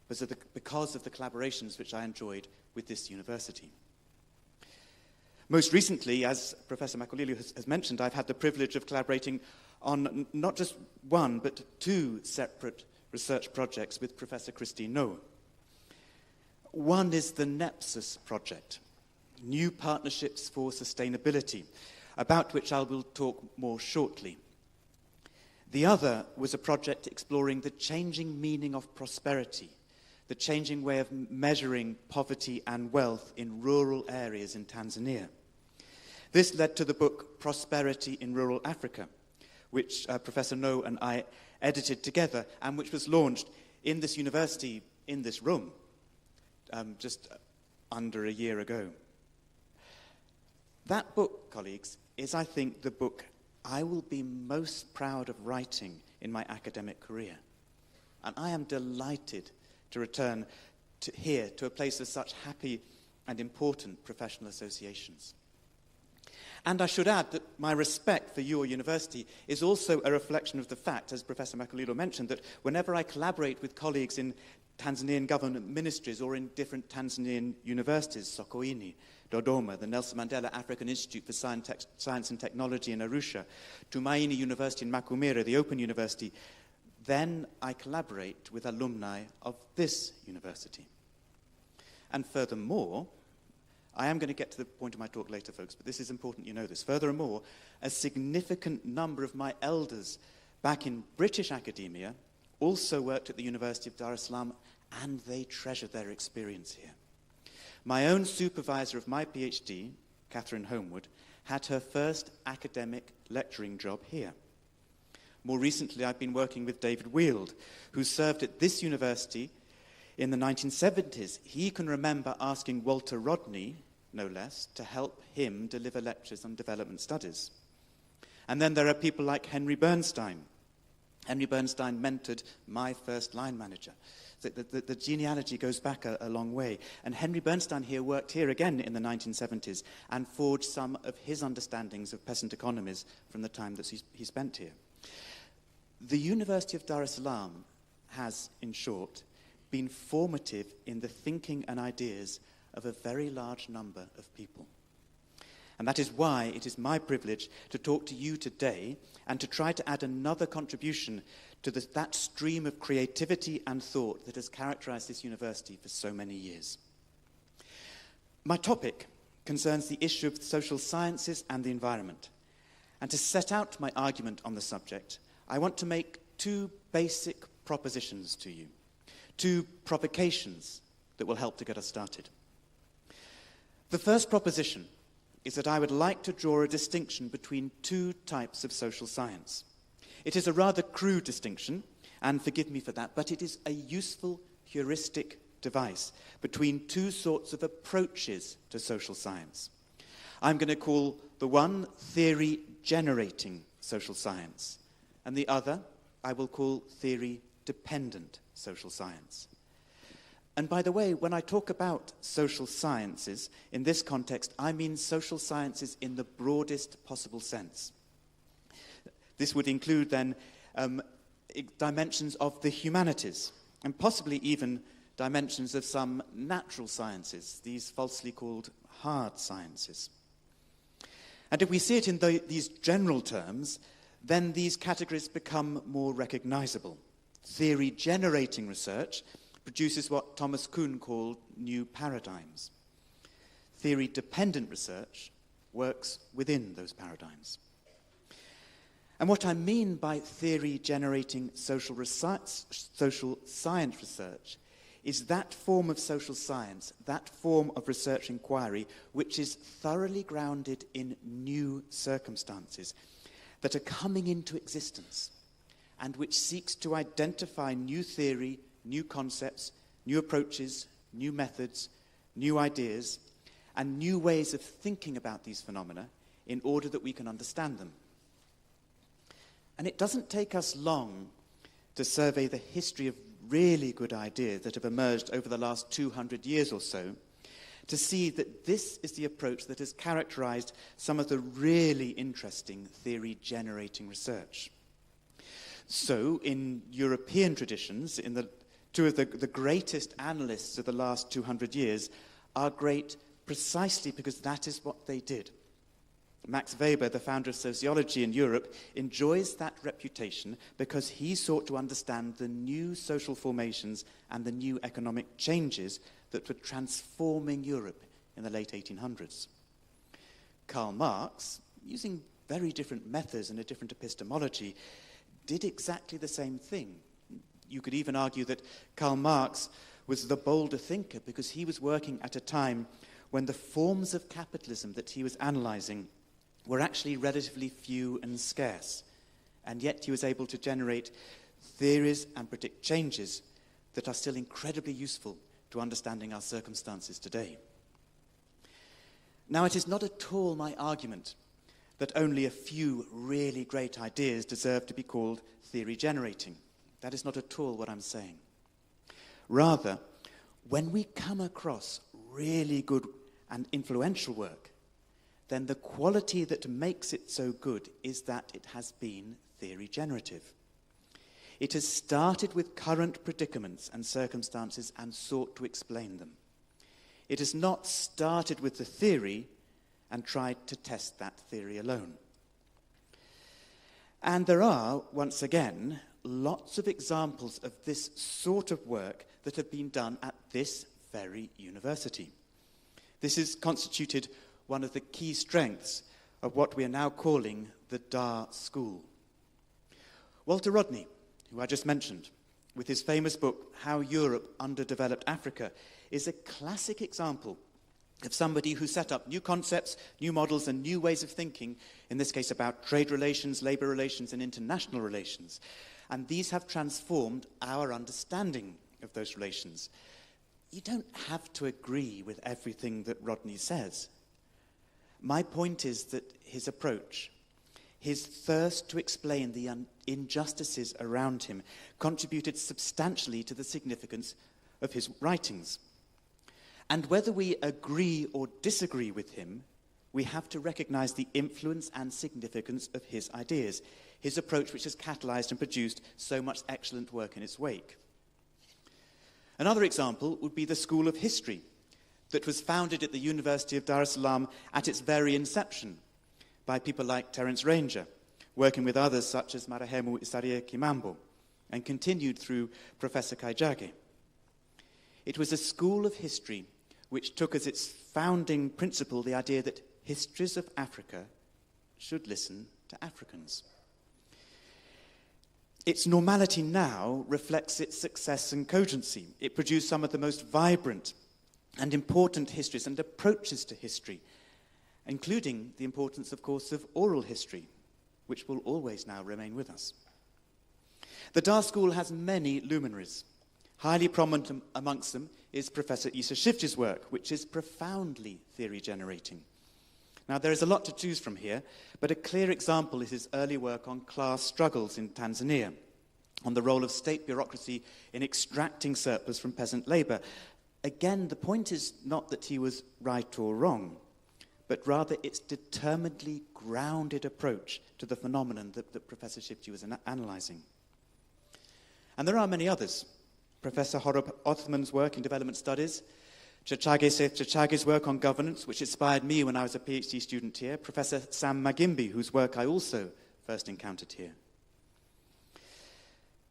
because of the collaborations which I enjoyed with this university. Most recently, as Professor Makulilo has mentioned, I've had the privilege of collaborating on not just one, but two separate research projects with Professor Christine Noe. One is the NEPSIS project, New Partnerships for Sustainability, about which I will talk more shortly. The other was a project exploring the changing meaning of prosperity, the changing way of measuring poverty and wealth in rural areas in Tanzania. This led to the book Prosperity in Rural Africa, which Professor Noe and I edited together and which was launched in this university, in this room, just under a year ago. That book, colleagues, is, I think, the book I will be most proud of writing in my academic career. And I am delighted to return here to a place of such happy and important professional associations. And I should add that my respect for your university is also a reflection of the fact, as Professor Makalilo mentioned, that whenever I collaborate with colleagues in Tanzanian government ministries or in different Tanzanian universities, Sokoine, Dodoma, the Nelson Mandela African Institute for Science and Technology in Arusha, Tumaini University in Makumere, the Open University, then I collaborate with alumni of this university. And furthermore, I am going to get to the point of my talk later, folks, but this is important you know this. Furthermore, a significant number of my elders back in British academia also worked at the University of Dar es Salaam, and they treasure their experience here. My own supervisor of my PhD, Catherine Homewood, had her first academic lecturing job here. More recently, I've been working with David Weald, who served at this university in the 1970s. He can remember asking Walter Rodney, no less, to help him deliver lectures on development studies. And then there are people like Henry Bernstein. Henry Bernstein mentored my first line manager. The genealogy goes back a long way. And Henry Bernstein here worked here again in the 1970s and forged some of his understandings of peasant economies from the time that he spent here. The University of Dar es Salaam has, in short, been formative in the thinking and ideas of a very large number of people. And that is why it is my privilege to talk to you today and to try to add another contribution to that stream of creativity and thought that has characterized this university for so many years. My topic concerns the issue of social sciences and the environment. And to set out my argument on the subject, I want to make two basic propositions to you, two provocations that will help to get us started. The first proposition is that I would like to draw a distinction between two types of social science. It is a rather crude distinction, and forgive me for that, but it is a useful heuristic device between two sorts of approaches to social science. I'm going to call the one theory-generating social science, and the other I will call theory-dependent social science. And by the way, when I talk about social sciences, in this context, I mean social sciences in the broadest possible sense. This would include, then, dimensions of the humanities, and possibly even dimensions of some natural sciences, these falsely called hard sciences. And if we see it in these general terms, then these categories become more recognizable. Theory-generating research produces what Thomas Kuhn called new paradigms. Theory-dependent research works within those paradigms. And what I mean by theory-generating social science research is that form of social science, that form of research inquiry, which is thoroughly grounded in new circumstances that are coming into existence and which seeks to identify new theory, new concepts, new approaches, new methods, new ideas, and new ways of thinking about these phenomena in order that we can understand them. And it doesn't take us long to survey the history of really good ideas that have emerged over the last 200 years or so to see that this is the approach that has characterized some of the really interesting theory-generating research. So, in European traditions, two of the greatest analysts of the last 200 years are great precisely because that is what they did. Max Weber, the founder of sociology in Europe, enjoys that reputation because he sought to understand the new social formations and the new economic changes that were transforming Europe in the late 1800s. Karl Marx, using very different methods and a different epistemology, did exactly the same thing. You could even argue that Karl Marx was the bolder thinker because he was working at a time when the forms of capitalism that he was analyzing were actually relatively few and scarce, and yet he was able to generate theories and predict changes that are still incredibly useful to understanding our circumstances today. Now, it is not at all my argument that only a few really great ideas deserve to be called theory-generating. That is not at all what I'm saying. Rather, when we come across really good and influential work, then the quality that makes it so good is that it has been theory generative. It has started with current predicaments and circumstances and sought to explain them. It has not started with the theory and tried to test that theory alone. And there are, once again, lots of examples of this sort of work that have been done at this very university. This has constituted one of the key strengths of what we are now calling the Dar School. Walter Rodney, who I just mentioned, with his famous book, How Europe Underdeveloped Africa, is a classic example of somebody who set up new concepts, new models, and new ways of thinking, in this case about trade relations, labor relations, and international relations. And these have transformed our understanding of those relations. You don't have to agree with everything that Rodney says. My point is that his approach, his thirst to explain the injustices around him, contributed substantially to the significance of his writings. And whether we agree or disagree with him, we have to recognize the influence and significance of his ideas, his approach which has catalyzed and produced so much excellent work in its wake. Another example would be the School of History, that was founded at the University of Dar es Salaam at its very inception by people like Terence Ranger, working with others such as Marehemu Isaria Kimambo, and continued through Professor Kaijage. It was a school of history which took as its founding principle the idea that histories of Africa should listen to Africans. Its normality now reflects its success and cogency. It produced some of the most vibrant and important histories and approaches to history, including the importance, of course, of oral history, which will always now remain with us. The Dar School has many luminaries. Highly prominent amongst them is Professor Issa Shivji's work, which is profoundly theory-generating. Now, there is a lot to choose from here, but a clear example is his early work on class struggles in Tanzania, on the role of state bureaucracy in extracting surplus from peasant labor. Again, the point is not that he was right or wrong, but rather its determinedly grounded approach to the phenomenon that Professor Shivji was analyzing. And there are many others. Professor Horab Othman's work in development studies, Chachage Seth Chachage's work on governance, which inspired me when I was a PhD student here, Professor Sam Magimbi, whose work I also first encountered here.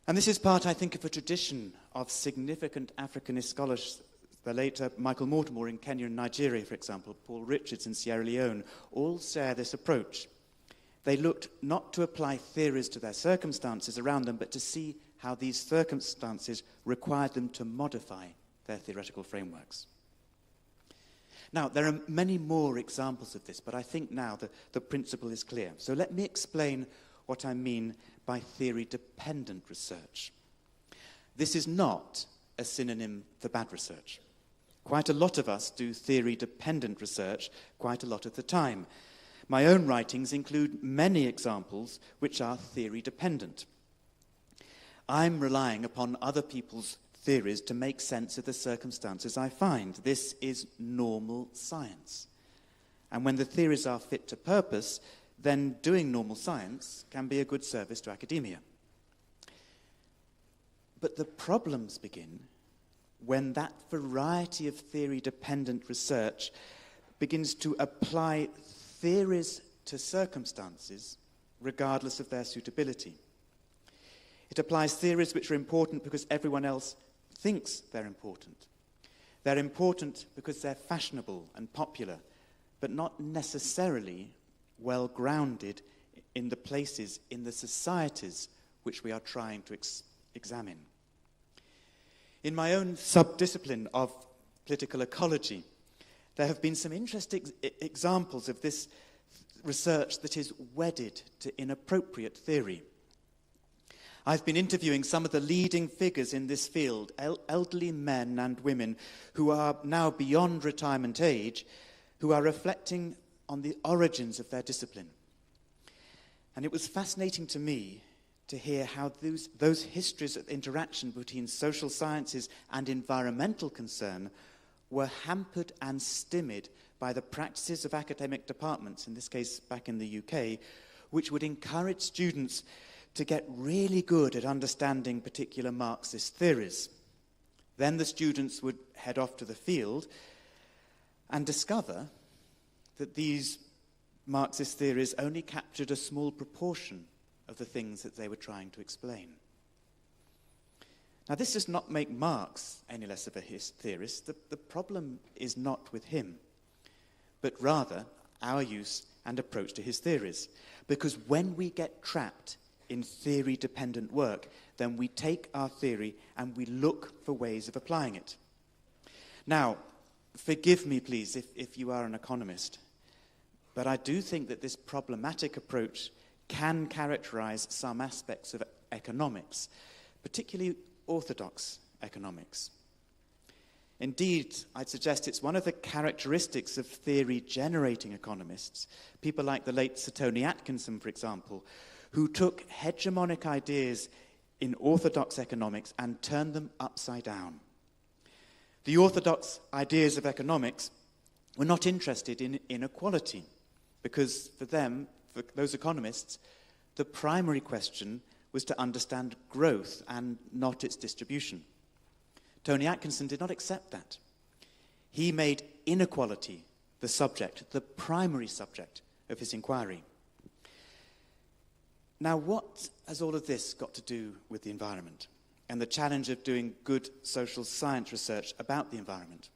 And this is part, I think, of a tradition of significant Africanist scholars. The later Michael Mortimer in Kenya and Nigeria, for example, Paul Richards in Sierra Leone, all share this approach. They looked not to apply theories to their circumstances around them, but to see how these circumstances required them to modify their theoretical frameworks. Now, there are many more examples of this, but I think now the principle is clear. So let me explain what I mean by theory-dependent research. This is not a synonym for bad research. Quite a lot of us do theory-dependent research quite a lot of the time. My own writings include many examples which are theory-dependent. I'm relying upon other people's theories to make sense of the circumstances I find. This is normal science. And when the theories are fit to purpose, then doing normal science can be a good service to academia. But the problems begin when that variety of theory-dependent research begins to apply theories to circumstances regardless of their suitability. It applies theories which are important because everyone else thinks they're important. They're important because they're fashionable and popular, but not necessarily well-grounded in the places, in the societies which we are trying to examine. In my own subdiscipline of political ecology, there have been some interesting examples of this research that is wedded to inappropriate theory. I've been interviewing some of the leading figures in this field, elderly men and women who are now beyond retirement age, who are reflecting on the origins of their discipline. And it was fascinating to me to hear how those histories of interaction between social sciences and environmental concern were hampered and stymied by the practices of academic departments, in this case back in the UK, which would encourage students to get really good at understanding particular Marxist theories. Then the students would head off to the field and discover that these Marxist theories only captured a small proportion of the things that they were trying to explain. Now, this does not make Marx any less of a theorist. The problem is not with him, but rather our use and approach to his theories. Because when we get trapped in theory-dependent work, then we take our theory and we look for ways of applying it. Now, forgive me, please, if you are an economist, but I do think that this problematic approach can characterize some aspects of economics, particularly orthodox economics. Indeed, I'd suggest it's one of the characteristics of theory-generating economists, people like the late Sir Tony Atkinson, for example, who took hegemonic ideas in orthodox economics and turned them upside down. The orthodox ideas of economics were not interested in inequality, because for them, for those economists, the primary question was to understand growth and not its distribution. Tony Atkinson did not accept that. He made inequality the subject, the primary subject of his inquiry. Now, what has all of this got to do with the environment and the challenge of doing good social science research about the environment?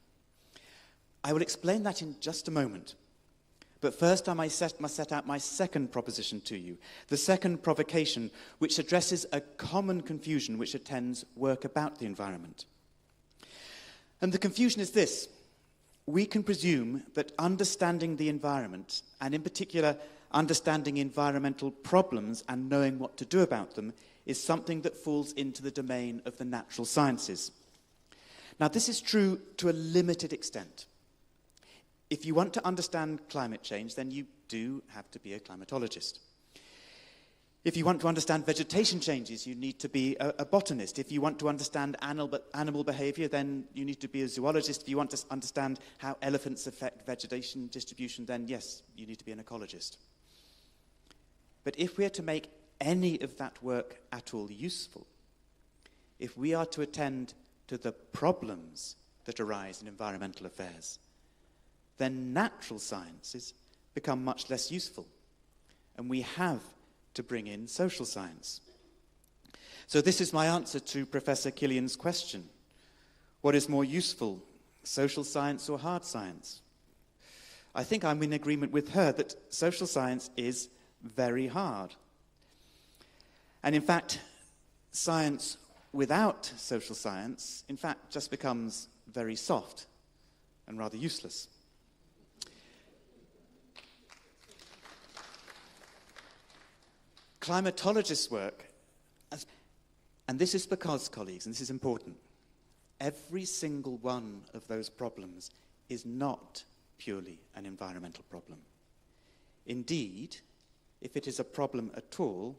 I will explain that in just a moment. But first, I must set out my second proposition to you, the second provocation, which addresses a common confusion which attends work about the environment. And the confusion is this: we can presume that understanding the environment, and in particular understanding environmental problems and knowing what to do about them, is something that falls into the domain of the natural sciences. Now, this is true to a limited extent. If you want to understand climate change, then you do have to be a climatologist. If you want to understand vegetation changes, you need to be a botanist. If you want to understand animal behavior, then you need to be a zoologist. If you want to understand how elephants affect vegetation distribution, then yes, you need to be an ecologist. But if we are to make any of that work at all useful, if we are to attend to the problems that arise in environmental affairs, then natural sciences become much less useful, and we have to bring in social science. So this is my answer to Professor Killian's question. What is more useful, social science or hard science? I think I'm in agreement with her that social science is very hard. And in fact, science without social science, in fact, just becomes very soft and rather useless. Climatologists' work, and this is because, colleagues, and this is important, every single one of those problems is not purely an environmental problem. Indeed, if it is a problem at all,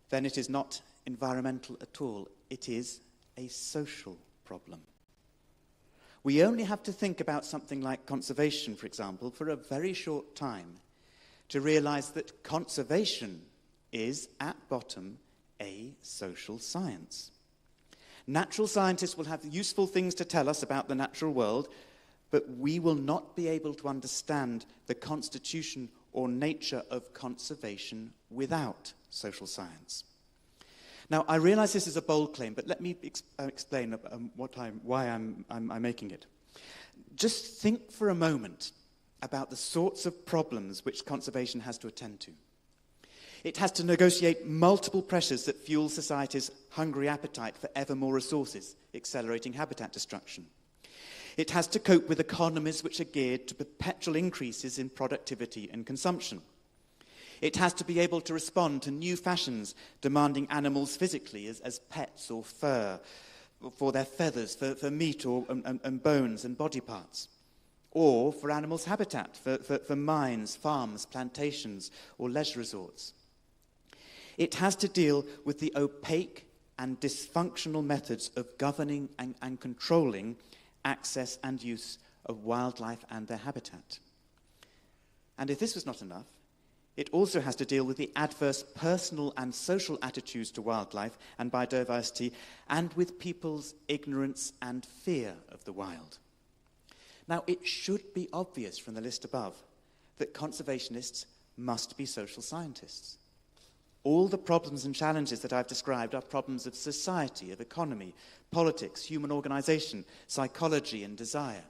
then it is not environmental at all. It is a social problem. We only have to think about something like conservation, for example, for a very short time to realize that conservation is, at bottom, a social science. Natural scientists will have useful things to tell us about the natural world, but we will not be able to understand the constitution or nature of conservation without social science. Now, I realize this is a bold claim, but let me explain why I'm making it. Just think for a moment about the sorts of problems which conservation has to attend to. It has to negotiate multiple pressures that fuel society's hungry appetite for ever more resources, accelerating habitat destruction. It has to cope with economies which are geared to perpetual increases in productivity and consumption. It has to be able to respond to new fashions demanding animals physically as pets or fur, for their feathers, for meat and bones and body parts, or for animals' habitat, for mines, farms, plantations, or leisure resorts. It has to deal with the opaque and dysfunctional methods of governing and controlling access and use of wildlife and their habitat. And if this was not enough, it also has to deal with the adverse personal and social attitudes to wildlife and biodiversity, and with people's ignorance and fear of the wild. Now, it should be obvious from the list above that conservationists must be social scientists. All the problems and challenges that I've described are problems of society, of economy, politics, human organization, psychology, and desire.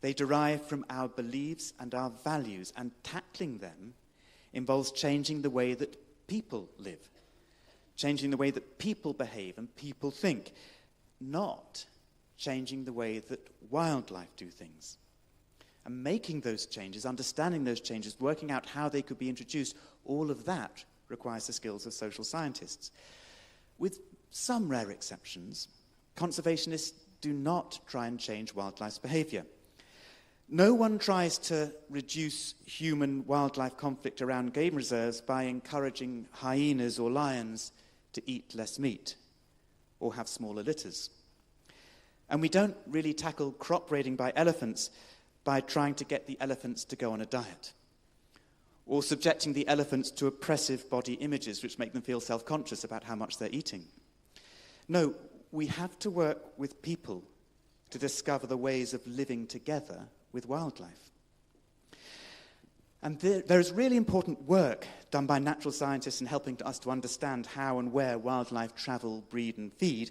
They derive from our beliefs and our values, and tackling them involves changing the way that people live, changing the way that people behave and people think, not changing the way that wildlife do things. And making those changes, understanding those changes, working out how they could be introduced, all of that requires the skills of social scientists. With some rare exceptions, conservationists do not try and change wildlife's behavior. No one tries to reduce human-wildlife conflict around game reserves by encouraging hyenas or lions to eat less meat or have smaller litters. And we don't really tackle crop raiding by elephants by trying to get the elephants to go on a diet, or subjecting the elephants to oppressive body images which make them feel self-conscious about how much they're eating. No, we have to work with people to discover the ways of living together with wildlife. And there is really important work done by natural scientists in helping us to understand how and where wildlife travel, breed, and feed,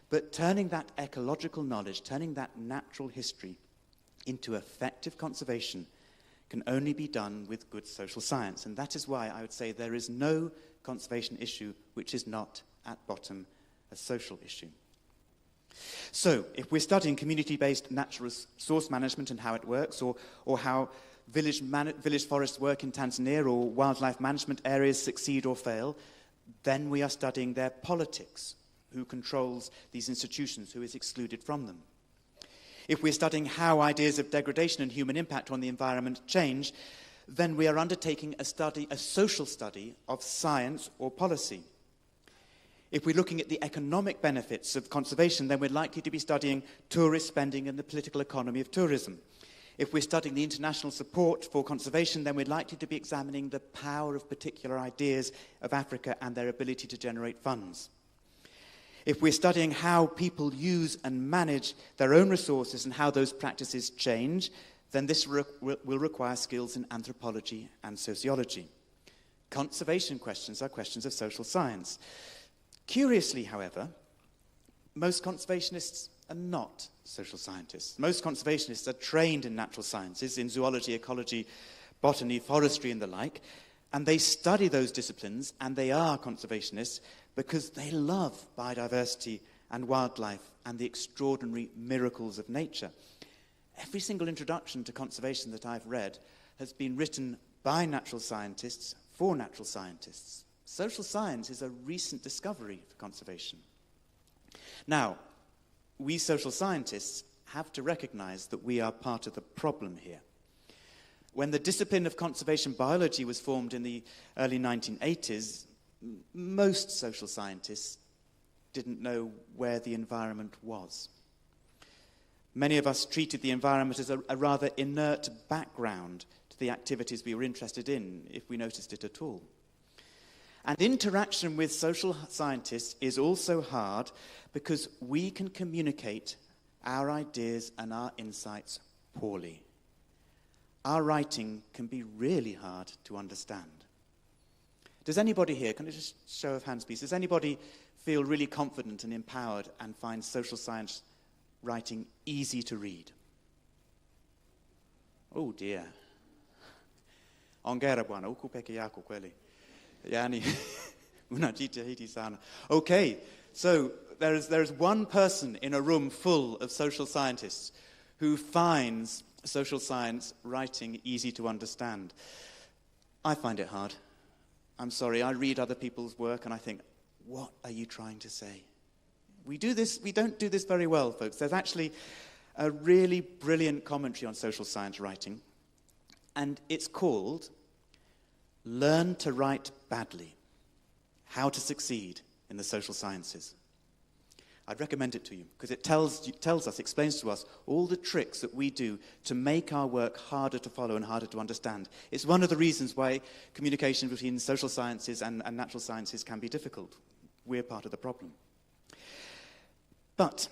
but turning that ecological knowledge, turning that natural history into effective conservation can only be done with good social science. And that is why I would say there is no conservation issue which is not, at bottom, a social issue. So, if we're studying community-based natural resource management and how it works, or how village forests work in Tanzania, or wildlife management areas succeed or fail, then we are studying their politics, who controls these institutions, who is excluded from them. If we're studying how ideas of degradation and human impact on the environment change, then we are undertaking a social study of science or policy. If we're looking at the economic benefits of conservation, then we're likely to be studying tourist spending and the political economy of tourism. If we're studying the international support for conservation, then we're likely to be examining the power of particular ideas of Africa and their ability to generate funds. If we're studying how people use and manage their own resources and how those practices change, then this will require skills in anthropology and sociology. Conservation questions are questions of social science. Curiously, however, most conservationists are not social scientists. Most conservationists are trained in natural sciences, in zoology, ecology, botany, forestry, and the like, and they study those disciplines, and they are conservationists because they love biodiversity and wildlife and the extraordinary miracles of nature. Every single introduction to conservation that I've read has been written by natural scientists for natural scientists. Social science is a recent discovery for conservation. Now, we social scientists have to recognize that we are part of the problem here. When the discipline of conservation biology was formed in the early 1980s, most social scientists didn't know where the environment was. Many of us treated the environment as a rather inert background to the activities we were interested in, if we noticed it at all. And interaction with social scientists is also hard because we can communicate our ideas and our insights poorly. Our writing can be really hard to understand. Does anybody here, can I just show of hands please, does anybody feel really confident and empowered and find social science writing easy to read? Oh dear. Ongera bwana, huku peke yako kweli. Yani, unajitahidi sana. Okay, so there is one person in a room full of social scientists who finds social science writing easy to understand. I find it hard. I'm sorry, I read other people's work and I think, what are you trying to say? We don't do this very well, folks. There's actually a really brilliant commentary on social science writing, and it's called Learn to Write Badly. How to Succeed in the Social Sciences. I'd recommend it to you because it tells us, explains to us all the tricks that we do to make our work harder to follow and harder to understand. It's one of the reasons why communication between social sciences and natural sciences can be difficult. We're part of the problem. But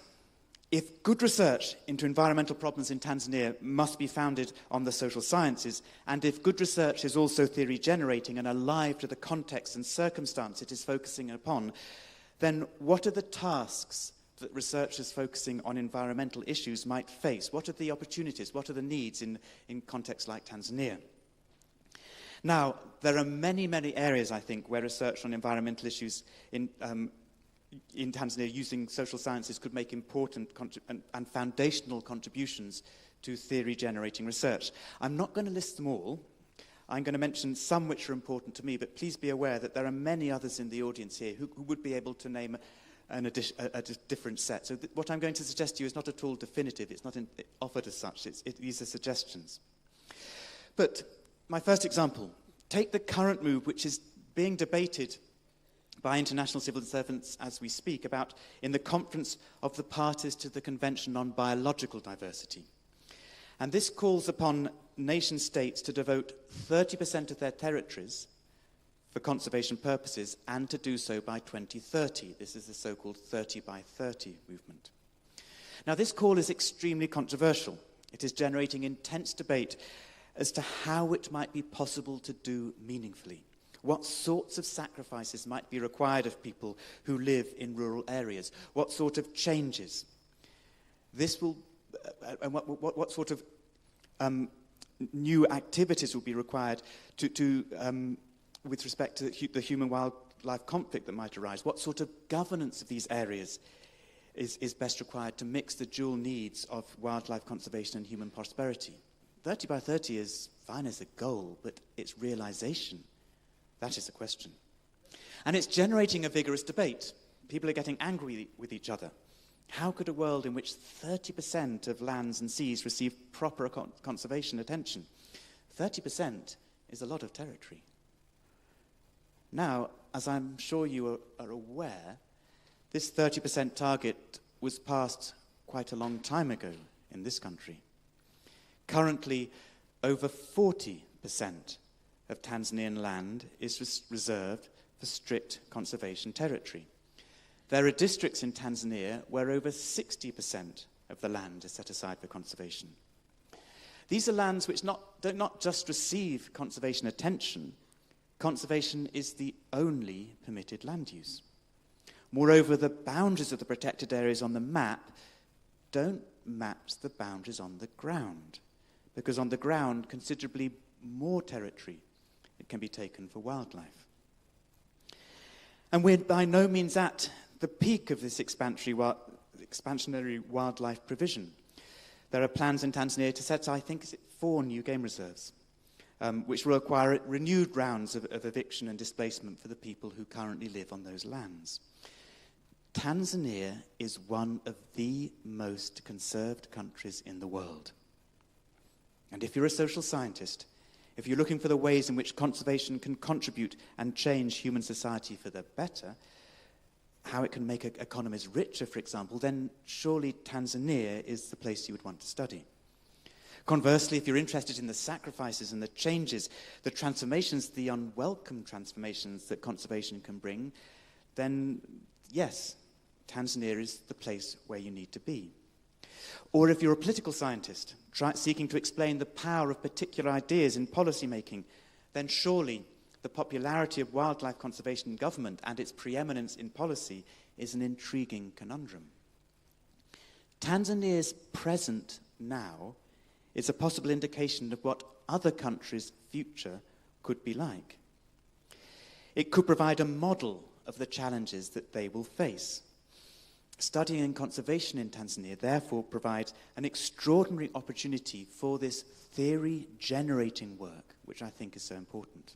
if good research into environmental problems in Tanzania must be founded on the social sciences, and if good research is also theory generating and alive to the context and circumstance it is focusing upon, then what are the tasks that researchers focusing on environmental issues might face? What are the opportunities? What are the needs in contexts like Tanzania? Now, there are many, many areas, I think, where research on environmental issues in Tanzania using social sciences could make important and foundational contributions to theory-generating research. I'm not going to list them all. I'm going to mention some which are important to me, but please be aware that there are many others in the audience here who would be able to name a different set. So what I'm going to suggest to you is not at all definitive. It's not offered as such. These are suggestions. But my first example, take the current move which is being debated by international civil servants as we speak about in the Conference of the Parties to the Convention on Biological Diversity. And this calls upon nation states to devote 30% of their territories for conservation purposes and to do so by 2030. This is the so-called 30 by 30 movement. Now, this call is extremely controversial. It is generating intense debate as to how it might be possible to do meaningfully. What sorts of sacrifices might be required of people who live in rural areas? What sort of changes? This will, and what sort of new activities will be required with respect to the human-wildlife conflict that might arise? What sort of governance of these areas is best required to mix the dual needs of wildlife conservation and human prosperity? 30 by 30 is fine as a goal, but its realization, that is the question. And it's generating a vigorous debate. People are getting angry with each other. How could a world in which 30% of lands and seas receive proper conservation attention? 30% is a lot of territory. Now, as I'm sure you are aware, this 30% target was passed quite a long time ago in this country. Currently, over 40% of Tanzanian land is reserved for strict conservation territory. There are districts in Tanzania where over 60% of the land is set aside for conservation. These are lands which don't not just receive conservation attention. Conservation is the only permitted land use. Moreover, the boundaries of the protected areas on the map don't match the boundaries on the ground, because on the ground, considerably more territory it can be taken for wildlife. And we're by no means at the peak of this expansionary wildlife provision. There are plans in Tanzania to set, I think, 4 new game reserves, which will require renewed rounds of eviction and displacement for the people who currently live on those lands. Tanzania is one of the most conserved countries in the world. And if you're a social scientist, if you're looking for the ways in which conservation can contribute and change human society for the better, how it can make economies richer, for example, then surely Tanzania is the place you would want to study. Conversely, if you're interested in the sacrifices and the changes, the transformations, the unwelcome transformations that conservation can bring, then yes, Tanzania is the place where you need to be. Or if you're a political scientist seeking to explain the power of particular ideas in policy making, then surely the popularity of wildlife conservation in government and its preeminence in policy is an intriguing conundrum. Tanzania's present now is a possible indication of what other countries' future could be like. It could provide a model of the challenges that they will face. Studying conservation in Tanzania, therefore, provides an extraordinary opportunity for this theory-generating work, which I think is so important.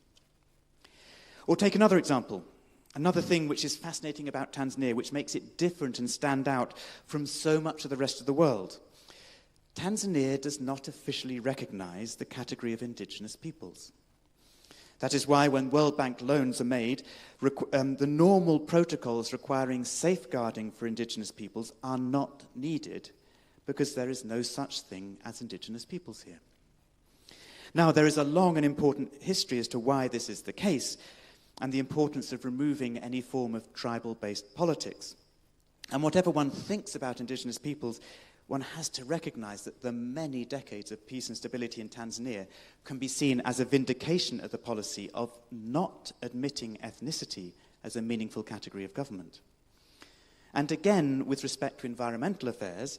Or take another example, another thing which is fascinating about Tanzania, which makes it different and stand out from so much of the rest of the world. Tanzania does not officially recognize the category of indigenous peoples. That is why when World Bank loans are made, the normal protocols requiring safeguarding for indigenous peoples are not needed because there is no such thing as indigenous peoples here. Now, there is a long and important history as to why this is the case and the importance of removing any form of tribal-based politics. And whatever one thinks about indigenous peoples, one has to recognize that the many decades of peace and stability in Tanzania can be seen as a vindication of the policy of not admitting ethnicity as a meaningful category of government. And again, with respect to environmental affairs,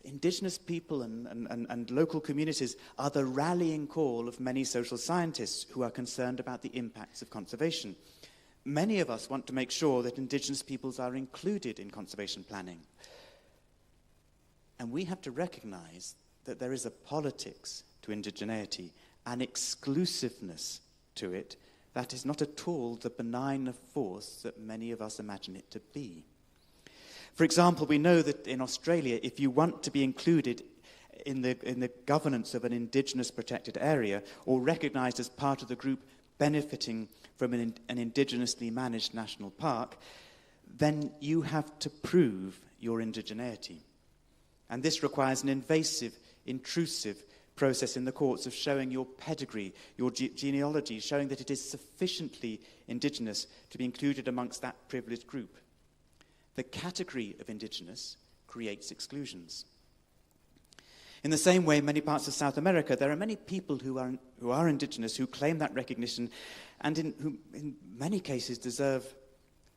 indigenous people and local communities are the rallying call of many social scientists who are concerned about the impacts of conservation. Many of us want to make sure that indigenous peoples are included in conservation planning. And we have to recognize that there is a politics to indigeneity, an exclusiveness to it that is not at all the benign force that many of us imagine it to be. For example, we know that in Australia, if you want to be included in the governance of an indigenous protected area or recognized as part of the group benefiting from an indigenously managed national park, then you have to prove your indigeneity. And this requires an invasive, intrusive process in the courts of showing your pedigree, your genealogy, showing that it is sufficiently indigenous to be included amongst that privileged group. The category of indigenous creates exclusions. In the same way, in many parts of South America, there are many people who are indigenous, who claim that recognition, and who in many cases deserve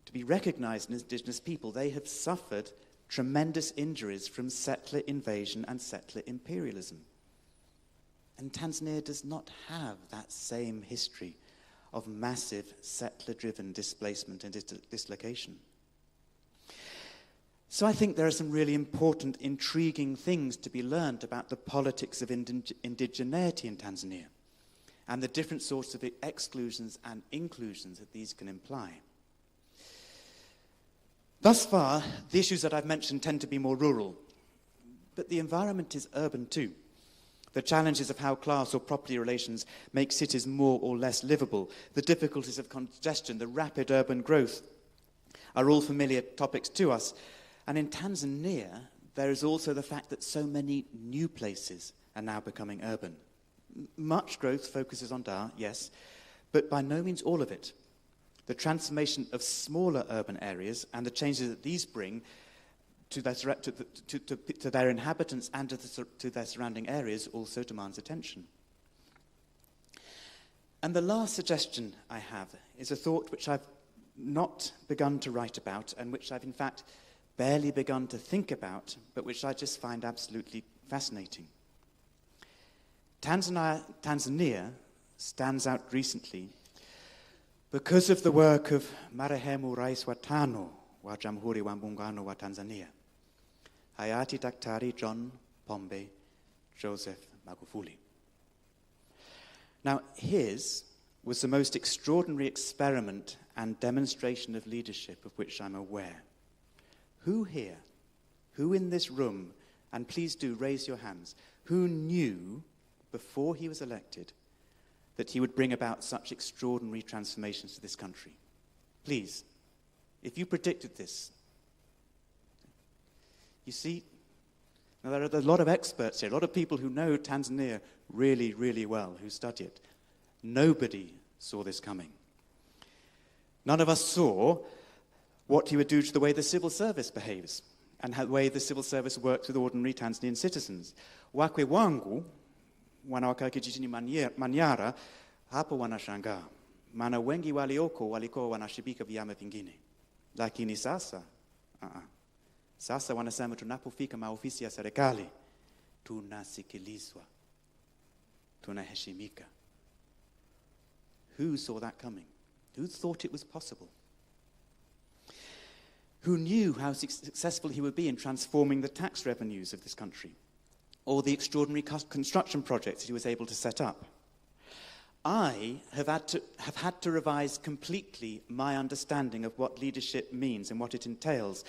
to be recognized as indigenous people. They have suffered tremendous injuries from settler invasion and settler imperialism. And Tanzania does not have that same history of massive settler-driven displacement and dislocation. So I think there are some really important, intriguing things to be learned about the politics of indigeneity in Tanzania and the different sorts of exclusions and inclusions that these can imply. Thus far, the issues that I've mentioned tend to be more rural, but the environment is urban too. The challenges of how class or property relations make cities more or less livable, the difficulties of congestion, the rapid urban growth are all familiar topics to us. And in Tanzania, there is also the fact that so many new places are now becoming urban. Much growth focuses on Dar, yes, but by no means all of it. The transformation of smaller urban areas and the changes that these bring to their inhabitants and to their surrounding areas also demands attention. And the last suggestion I have is a thought which I've not begun to write about and which I've in fact barely begun to think about, but which I just find absolutely fascinating. Tanzania stands out recently because of the work of Marehemu Rais wa Tano wa Jamhuri wa Muungano wa Tanzania, Hayati Daktari John Pombe Joseph Magufuli. Now, his was the most extraordinary experiment and demonstration of leadership of which I'm aware. Who here, who in this room, and please do raise your hands, who knew before he was elected that he would bring about such extraordinary transformations to this country? Please, if you predicted this. You see, now there are a lot of experts here, a lot of people who know Tanzania really, really well, who study it. Nobody saw this coming. None of us saw what he would do to the way the civil service behaves and the way the civil service works with ordinary Tanzanian citizens. Wakwe wangu wanawaka kijijini Manyara hapo wanashangaa, maana wengi walioko walikuwa wanashibika vyama vingine, lakini sasa sasa wanasema tunapofika maofisi ya serikali tunasikilizwa, tunaheshimika. Who saw that coming? Who thought it was possible? Who knew how successful he would be in transforming the tax revenues of this country, or the extraordinary construction projects he was able to set up? I have had to revise completely my understanding of what leadership means and what it entails.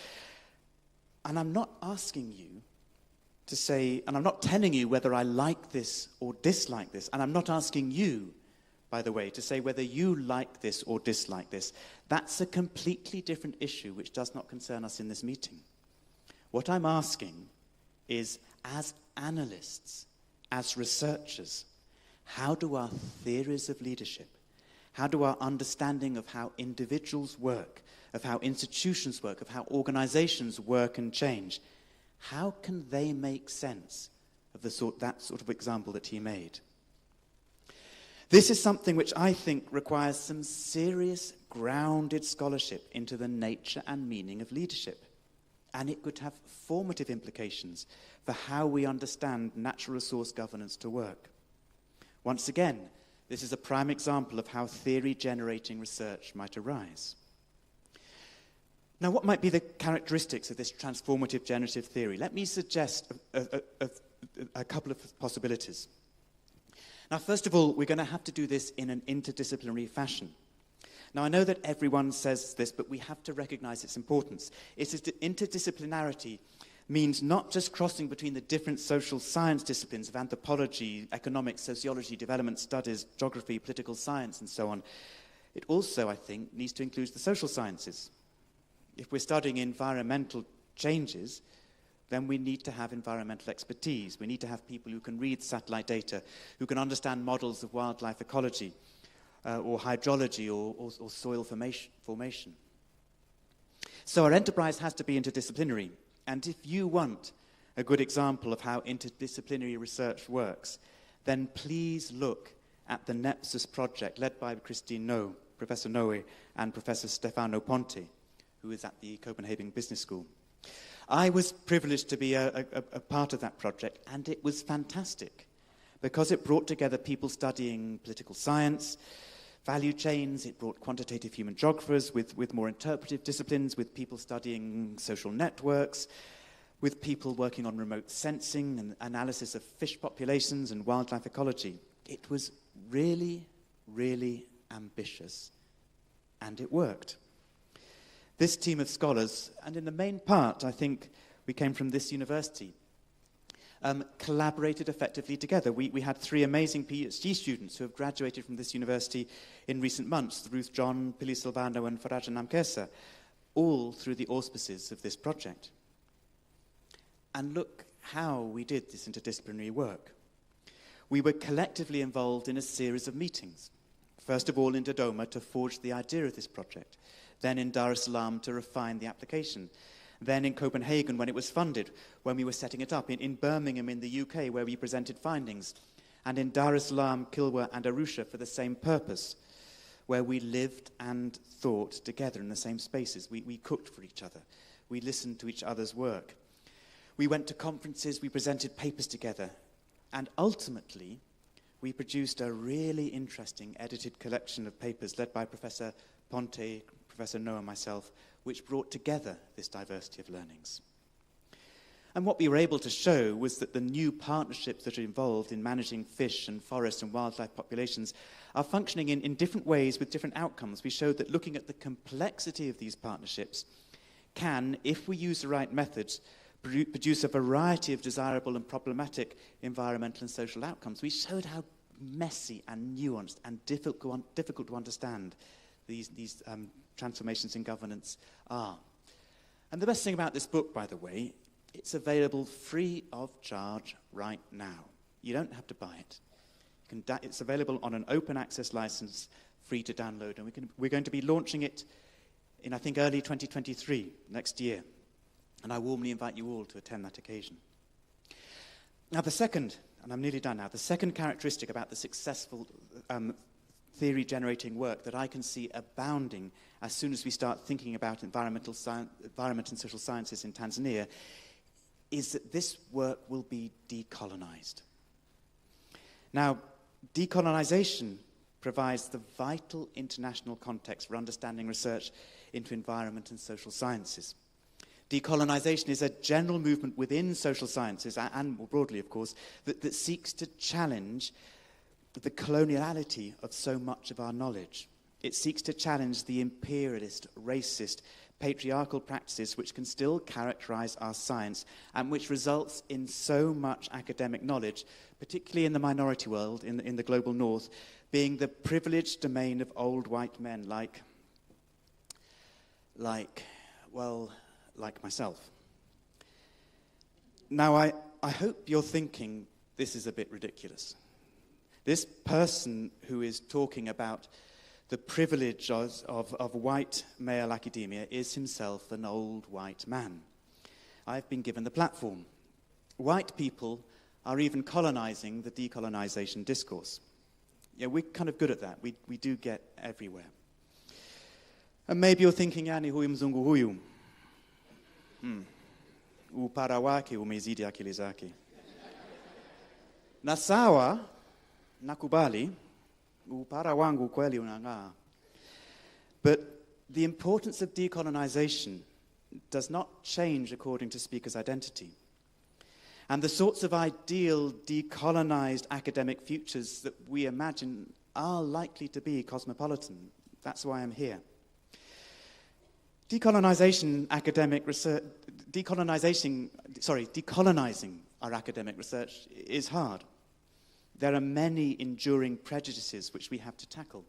And I'm not asking you to say, and I'm not telling you whether I like this or dislike this, and I'm not asking you, by the way, to say whether you like this or dislike this. That's a completely different issue which does not concern us in this meeting. What I'm asking is, as analysts, as researchers, how do our theories of leadership, how do our understanding of how individuals work, of how institutions work, of how organizations work and change, how can they make sense of that sort of example that he made? This is something which I think requires some serious, grounded scholarship into the nature and meaning of leadership. And it could have formative implications for how we understand natural resource governance to work. Once again, this is a prime example of how theory-generating research might arise. Now, what might be the characteristics of this transformative generative theory? Let me suggest a couple of possibilities. Now, first of all, we're going to have to do this in an interdisciplinary fashion. Now, I know that everyone says this, but we have to recognize its importance. Interdisciplinarity means not just crossing between the different social science disciplines of anthropology, economics, sociology, development studies, geography, political science, and so on. It also, I think, needs to include the social sciences. If we're studying environmental changes, then we need to have environmental expertise. We need to have people who can read satellite data, who can understand models of wildlife ecology, or hydrology, or soil formation. So our enterprise has to be interdisciplinary. And if you want a good example of how interdisciplinary research works, then please look at the NEPSIS project led by Christine No, Professor Noe, and Professor Stefano Ponte, who is at the Copenhagen Business School. I was privileged to be a part of that project, and it was fantastic because it brought together people studying political science, value chains. It brought quantitative human geographers with more interpretive disciplines, with people studying social networks, with people working on remote sensing and analysis of fish populations and wildlife ecology. It was really, really ambitious, and it worked. This team of scholars, and in the main part, I think we came from this university, collaborated effectively together. We had 3 amazing PhD students who have graduated from this university in recent months, Ruth John, Pili Silvano, and Faraja Namkesa, all through the auspices of this project. And look how we did this interdisciplinary work. We were collectively involved in a series of meetings. First of all in Dodoma to forge the idea of this project, then in Dar es Salaam to refine the application, then in Copenhagen when it was funded, when we were setting it up, in Birmingham in the UK where we presented findings, and in Dar es Salaam, Kilwa and Arusha for the same purpose, where we lived and thought together in the same spaces. We cooked for each other. We listened to each other's work. We went to conferences, we presented papers together, and ultimately we produced a really interesting edited collection of papers led by Professor Ponte, Professor Noah, and myself, which brought together this diversity of learnings. And what we were able to show was that the new partnerships that are involved in managing fish and forest and wildlife populations are functioning in different ways with different outcomes. We showed that looking at the complexity of these partnerships can, if we use the right methods, produce a variety of desirable and problematic environmental and social outcomes. We showed how messy and nuanced and difficult to understand these transformations in governance are. And the best thing about this book, by the way, it's available free of charge right now. You don't have to buy it. It's available on an open access license, free to download, and we're going to be launching it in, I think, early 2023, next year. And I warmly invite you all to attend that occasion. Now the second, and I'm nearly done now, the second characteristic about the successful theory-generating work that I can see abounding as soon as we start thinking about environment and social sciences in Tanzania is that this work will be decolonized. Now, decolonization provides the vital international context for understanding research into environment and social sciences. Decolonization is a general movement within social sciences, and more broadly, of course, that seeks to challenge the coloniality of so much of our knowledge. It seeks to challenge the imperialist, racist, patriarchal practices which can still characterize our science and which results in so much academic knowledge, particularly in the minority world, in the global north, being the privileged domain of old white men like myself. Now, I hope you're thinking this is a bit ridiculous. This person who is talking about the privilege of white male academia is himself an old white man. I've been given the platform. White people are even colonizing the decolonization discourse. Yeah, we're kind of good at that. We do get everywhere. And maybe you're thinking, yani huyu mzungu huyu. Upara wake umezidi akili zake. Na sawa, nakubali, upara wangu kweli unang'aa. But the importance of decolonization does not change according to speaker's identity. And the sorts of ideal decolonized academic futures that we imagine are likely to be cosmopolitan. That's why I'm here. Decolonizing our academic research is hard. There are many enduring prejudices which we have to tackle.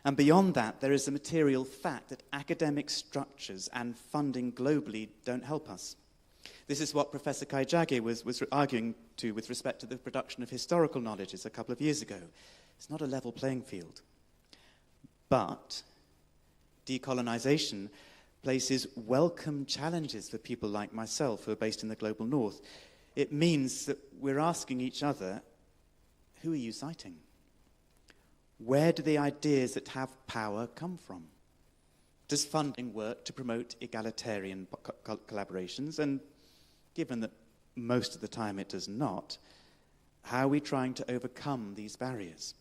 And beyond that, there is the material fact that academic structures and funding globally don't help us. This is what Professor Kaijage was arguing to with respect to the production of historical knowledges a couple of years ago. It's not a level playing field. But decolonization places welcome challenges for people like myself who are based in the global north. It means that we're asking each other, who are you citing? Where do the ideas that have power come from? Does funding work to promote egalitarian collaborations? And given that most of the time it does not, how are we trying to overcome these barriers?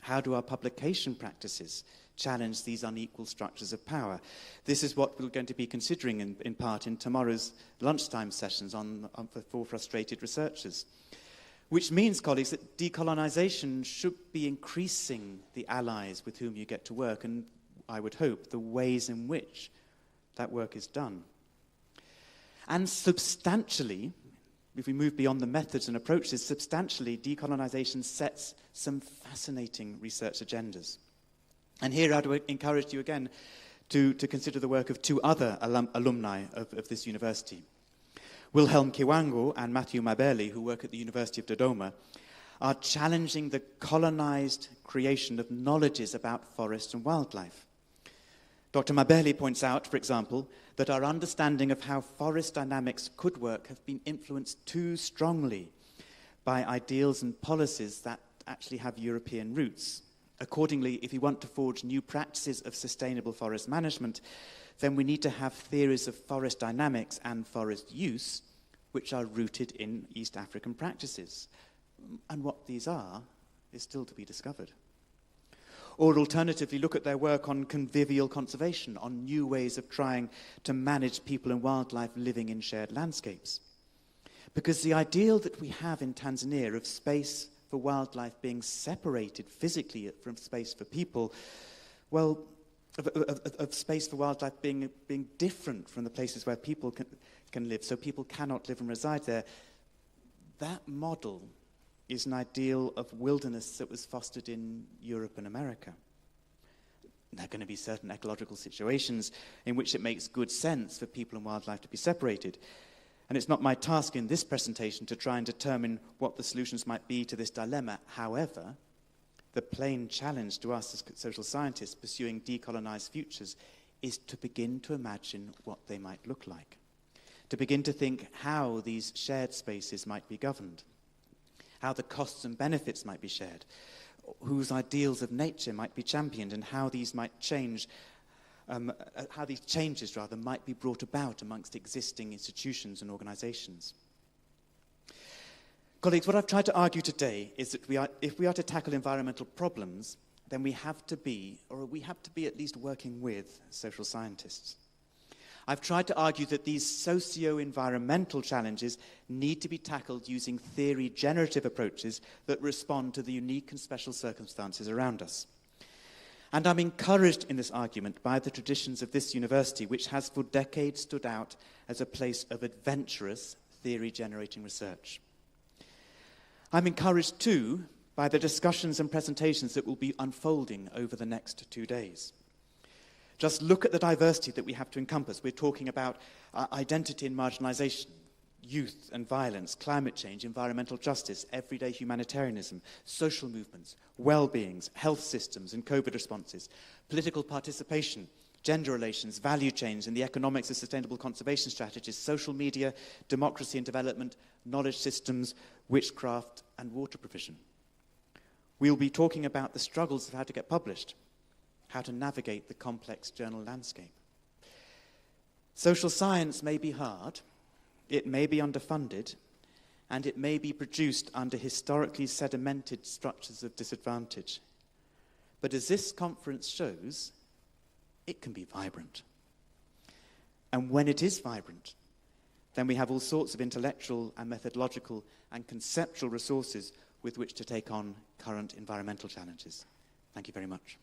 How do our publication practices challenge these unequal structures of power? This is what we're going to be considering in part in tomorrow's lunchtime sessions for frustrated researchers. Which means, colleagues, that decolonization should be increasing the allies with whom you get to work, and I would hope the ways in which that work is done. And substantially, if we move beyond the methods and approaches, substantially, decolonization sets some fascinating research agendas. And here I would encourage you again to consider the work of two other alumni of this university. Wilhelm Kiwango and Matthew Mabeli, who work at the University of Dodoma, are challenging the colonized creation of knowledges about forest and wildlife. Dr. Mabeli points out, for example, that our understanding of how forest dynamics could work have been influenced too strongly by ideals and policies that actually have European roots. Accordingly, if we want to forge new practices of sustainable forest management, then we need to have theories of forest dynamics and forest use which are rooted in East African practices. And what these are is still to be discovered. Or alternatively, look at their work on convivial conservation, on new ways of trying to manage people and wildlife living in shared landscapes. Because the ideal that we have in Tanzania of space for wildlife being separated physically from space for people, well, of space for wildlife being different from the places where people can live, so people cannot live and reside there, that model is an ideal of wilderness that was fostered in Europe and America. There are going to be certain ecological situations in which it makes good sense for people and wildlife to be separated. And it's not my task in this presentation to try and determine what the solutions might be to this dilemma. However, the plain challenge to us as social scientists pursuing decolonized futures is to begin to imagine what they might look like, to begin to think how these shared spaces might be governed, how the costs and benefits might be shared, whose ideals of nature might be championed, and how these might change, how these changes might be brought about amongst existing institutions and organizations. Colleagues, what I've tried to argue today is that if we are to tackle environmental problems, then we have to be at least working with social scientists. I've tried to argue that these socio-environmental challenges need to be tackled using theory-generative approaches that respond to the unique and special circumstances around us. And I'm encouraged in this argument by the traditions of this university, which has for decades stood out as a place of adventurous theory-generating research. I'm encouraged too by the discussions and presentations that will be unfolding over the next 2 days. Just look at the diversity that we have to encompass. We're talking about identity and marginalization, youth and violence, climate change, environmental justice, everyday humanitarianism, social movements, well-beings, health systems and COVID responses, political participation, gender relations, value chains and the economics of sustainable conservation strategies, social media, democracy and development, knowledge systems, witchcraft and water provision. We'll be talking about the struggles of how to get published, how to navigate the complex journal landscape. Social science may be hard, it may be underfunded, and it may be produced under historically sedimented structures of disadvantage. But as this conference shows, it can be vibrant. And when it is vibrant, then we have all sorts of intellectual and methodological and conceptual resources with which to take on current environmental challenges. Thank you very much.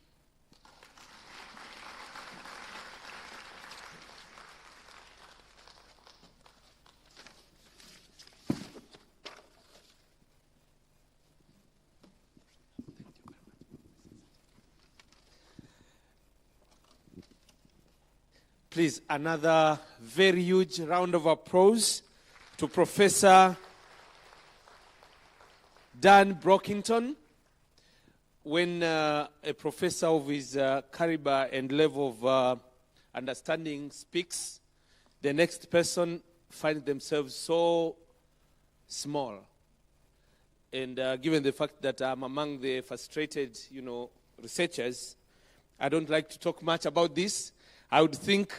Please, another very huge round of applause to Professor Dan Brockington. When a professor of his caliber and level of understanding speaks, the next person finds themselves so small. And given the fact that I'm among the frustrated, researchers, I don't like to talk much about this. I would think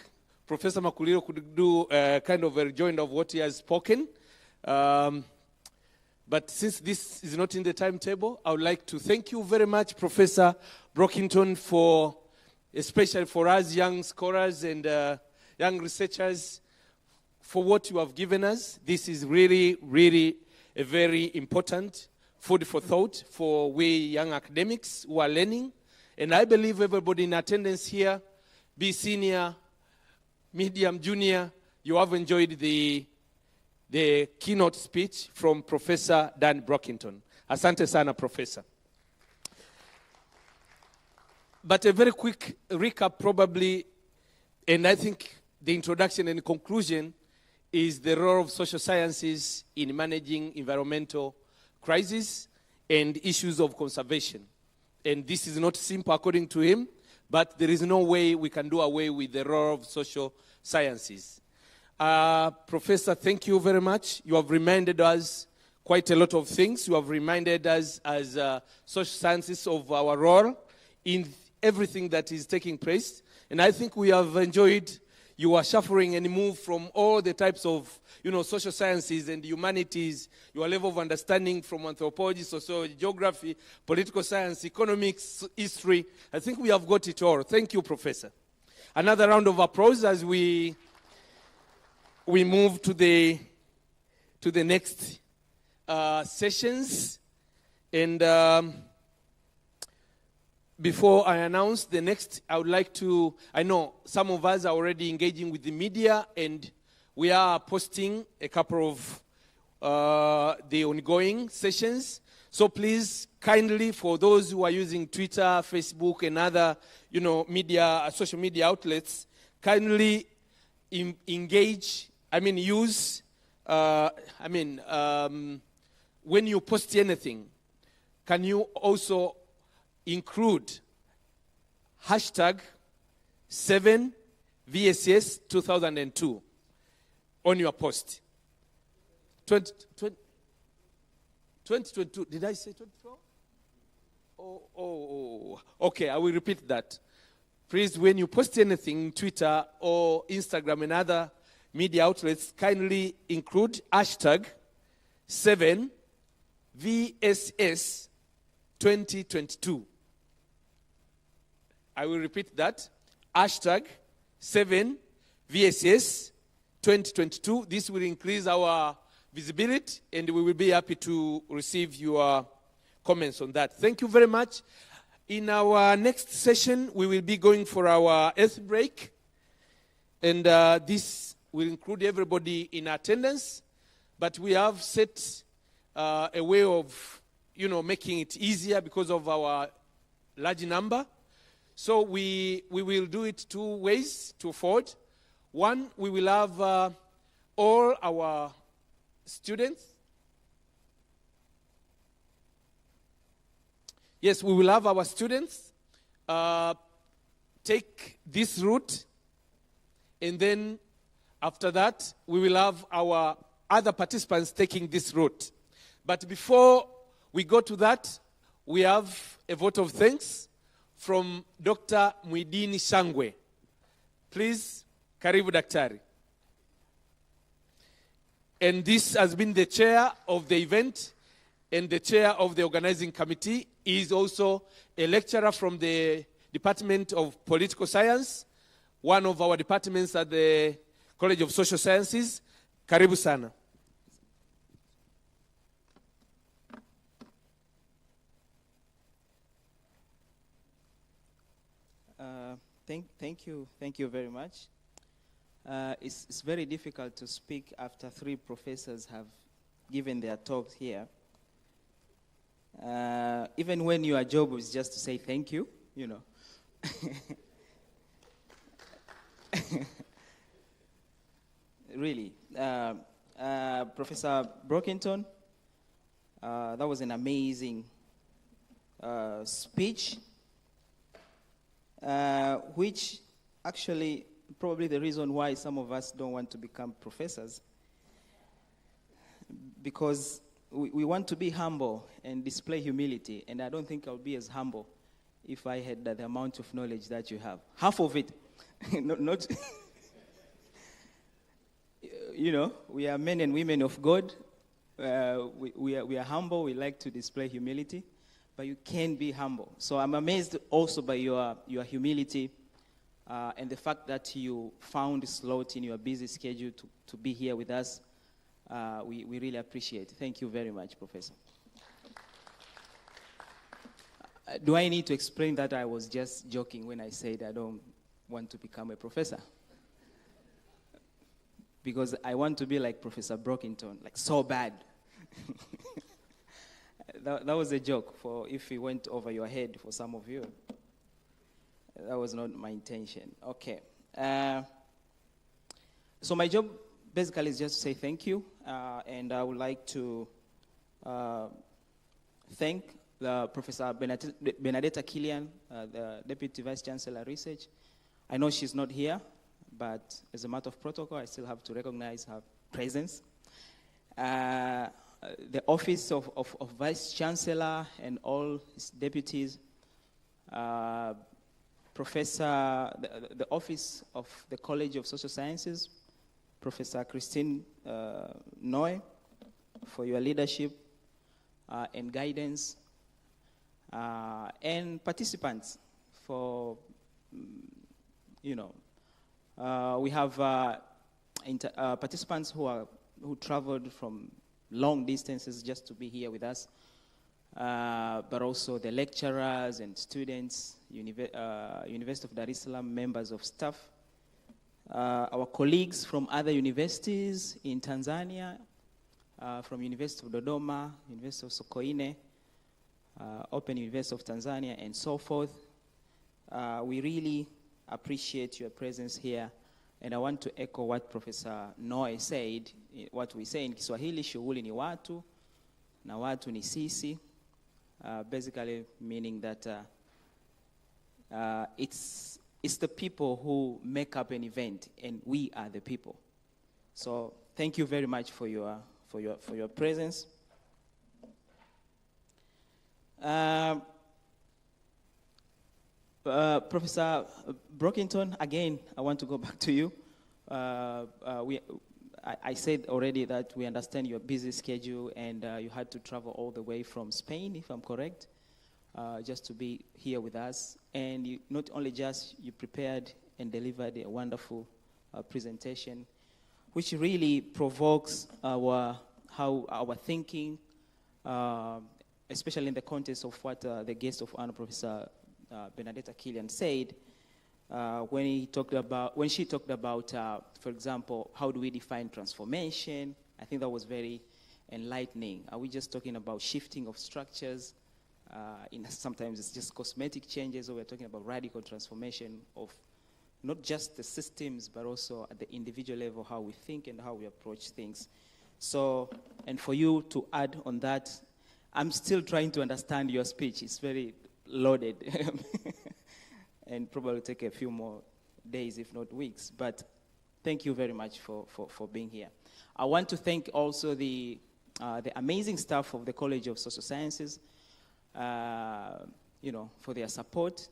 Professor Makuliro could do kind of a rejoinder of what he has spoken. But since this is not in the timetable, I would like to thank you very much, Professor Brockington, especially for us young scholars and young researchers, for what you have given us. This is really, really a very important food for thought for we young academics who are learning. And I believe everybody in attendance here, be senior, medium, junior, you have enjoyed the keynote speech from Professor Dan Brockington. Asante sana, Professor. But a very quick recap probably, and I think the introduction and conclusion is the role of social sciences in managing environmental crises and issues of conservation. And this is not simple according to him, but there is no way we can do away with the role of social sciences. Professor, thank you very much. You have reminded us quite a lot of things. You have reminded us as social sciences of our role in everything that is taking place. And I think we have enjoyed your shuffling and move from all the types of social sciences and humanities, your level of understanding from anthropology, sociology, geography, political science, economics, history. I think we have got it all. Thank you, Professor. Another round of applause as we move to the next sessions. And before I announce the next, I would like to, I know some of us are already engaging with the media, and we are posting a couple of the ongoing sessions. So please, kindly, for those who are using Twitter, Facebook, and other, media, social media outlets, kindly engage. Use. When you post anything, can you also include hashtag 7VSS 2002 on your post? 2022. Did I say 24? Oh. Okay, I will repeat that. Please, when you post anything, Twitter or Instagram and other media outlets, kindly include hashtag 7VSS 2022. I will repeat that. Hashtag 7VSS 2022. This will increase our visibility, and we will be happy to receive your comments on that. Thank you very much. In our next session, we will be going for our 8th break. And this will include everybody in attendance. But we have set a way of, making it easier because of our large number. So we will do it 2 ways to afford. One, we will have all our students. Yes, we will have our students take this route, and then after that, we will have our other participants taking this route. But before we go to that, we have a vote of thanks from Dr. Mwidini Shangwe. Please, karibu daktari. And this has been the chair of the event and the chair of the organizing committee. He is also a lecturer from the Department of Political Science, one of our departments at the College of Social Sciences. Karibu sana. Thank you very much. It's very difficult to speak after 3 professors have given their talks here. Even when your job is just to say thank you, Really. Professor Brockington, that was an amazing speech, which actually probably the reason why some of us don't want to become professors, because we want to be humble and display humility, and I don't think I'll be as humble if I had the amount of knowledge that you have. Half of it. not we are men and women of God. We are humble. We like to display humility, but you can be humble. So I'm amazed also by your humility and the fact that you found a slot in your busy schedule to be here with us. We really appreciate it. Thank you very much, Professor. Do I need to explain that I was just joking when I said I don't want to become a professor? Because I want to be like Professor Brockington, like so bad. That was a joke for if it went over your head for some of you. That was not my intention. Okay. So my job basically is just to say thank you, and I would like to thank Professor Benedetta Killian, the Deputy Vice Chancellor Research. I know she's not here, but as a matter of protocol, I still have to recognize her presence. The Office of Vice Chancellor and all his deputies, Professor, the Office of the College of Social Sciences, Professor Christine Noy, for your leadership and guidance, and participants for, we have participants who traveled from long distances just to be here with us, but also the lecturers and students, University of Dar es Salaam members of staff, our colleagues from other universities in Tanzania, from University of Dodoma, University of Sokoine, Open University of Tanzania, and so forth. We really appreciate your presence here, and I want to echo what Professor Noe said. What we say in Kiswahili, shughuli ni watu, na watu ni sisi, basically meaning that it's the people who make up an event, and we are the people. So thank you very much for your presence. Professor Brockington, again, I want to go back to you. I said already that we understand your busy schedule, and you had to travel all the way from Spain, if I'm correct, just to be here with us. And you, not only just you prepared and delivered a wonderful presentation, which really provokes our thinking, especially in the context of what the guest of honor, Professor Benedetta Killian, said, when she talked about, for example, how do we define transformation? I think that was very enlightening. Are we just talking about shifting of structures? Sometimes it's just cosmetic changes, or we're talking about radical transformation of not just the systems, but also at the individual level, how we think and how we approach things. So, and for you to add on that, I'm still trying to understand your speech. It's very loaded and probably take a few more days, if not weeks. But thank you very much for being here. I want to thank also the amazing staff of the College of Social Sciences, for their support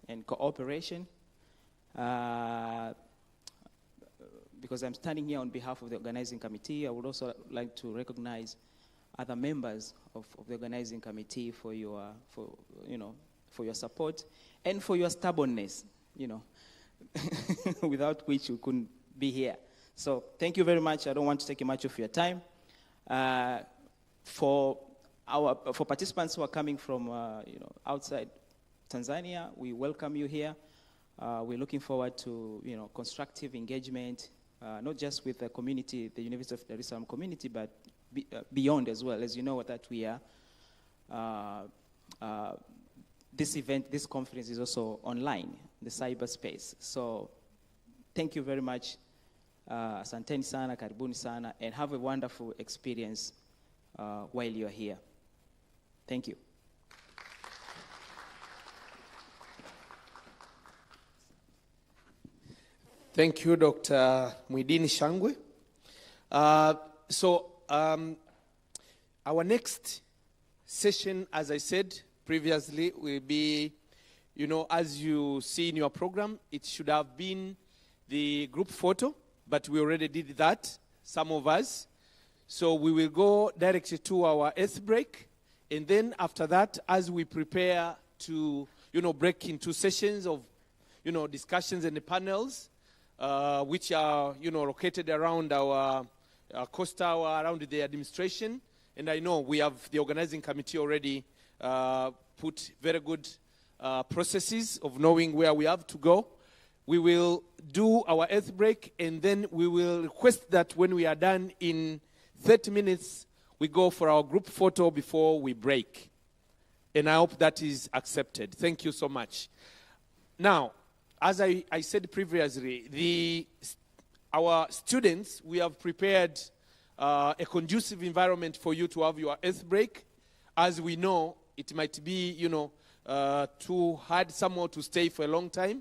and cooperation. Because I'm standing here on behalf of the organizing committee, I would also like to recognize other members of the organizing committee for your support and for your stubbornness, without which we couldn't be here. So thank you very much. I don't want to take much of your time. For participants who are coming from outside Tanzania, we welcome you here. We're looking forward to constructive engagement, not just with the community, the University of Dar es Salaam community, but beyond as well. As you know that we are, this conference is also online, the cyberspace. So thank you very much. Asanteni sana, karibuni sana, and have a wonderful experience while you're here. Thank you. Thank you, Dr. Mwidini Shangwe. Our next session, as I said previously, will be, as you see in your program, it should have been the group photo, but we already did that, some of us. So we will go directly to our eighth break, and then after that, as we prepare to, break into sessions of, discussions and the panels, which are, located around our coast tower, around the administration. And I know we have the organizing committee already put very good processes of knowing where we have to go. We will do our eighth break, and then we will request that when we are done in 30 minutes, we go for our group photo before we break. And I hope that is accepted. Thank you so much. Now, as I said previously, our students, we have prepared a conducive environment for you to have your eighth break. As we know, it might be, too hard somehow to stay for a long time.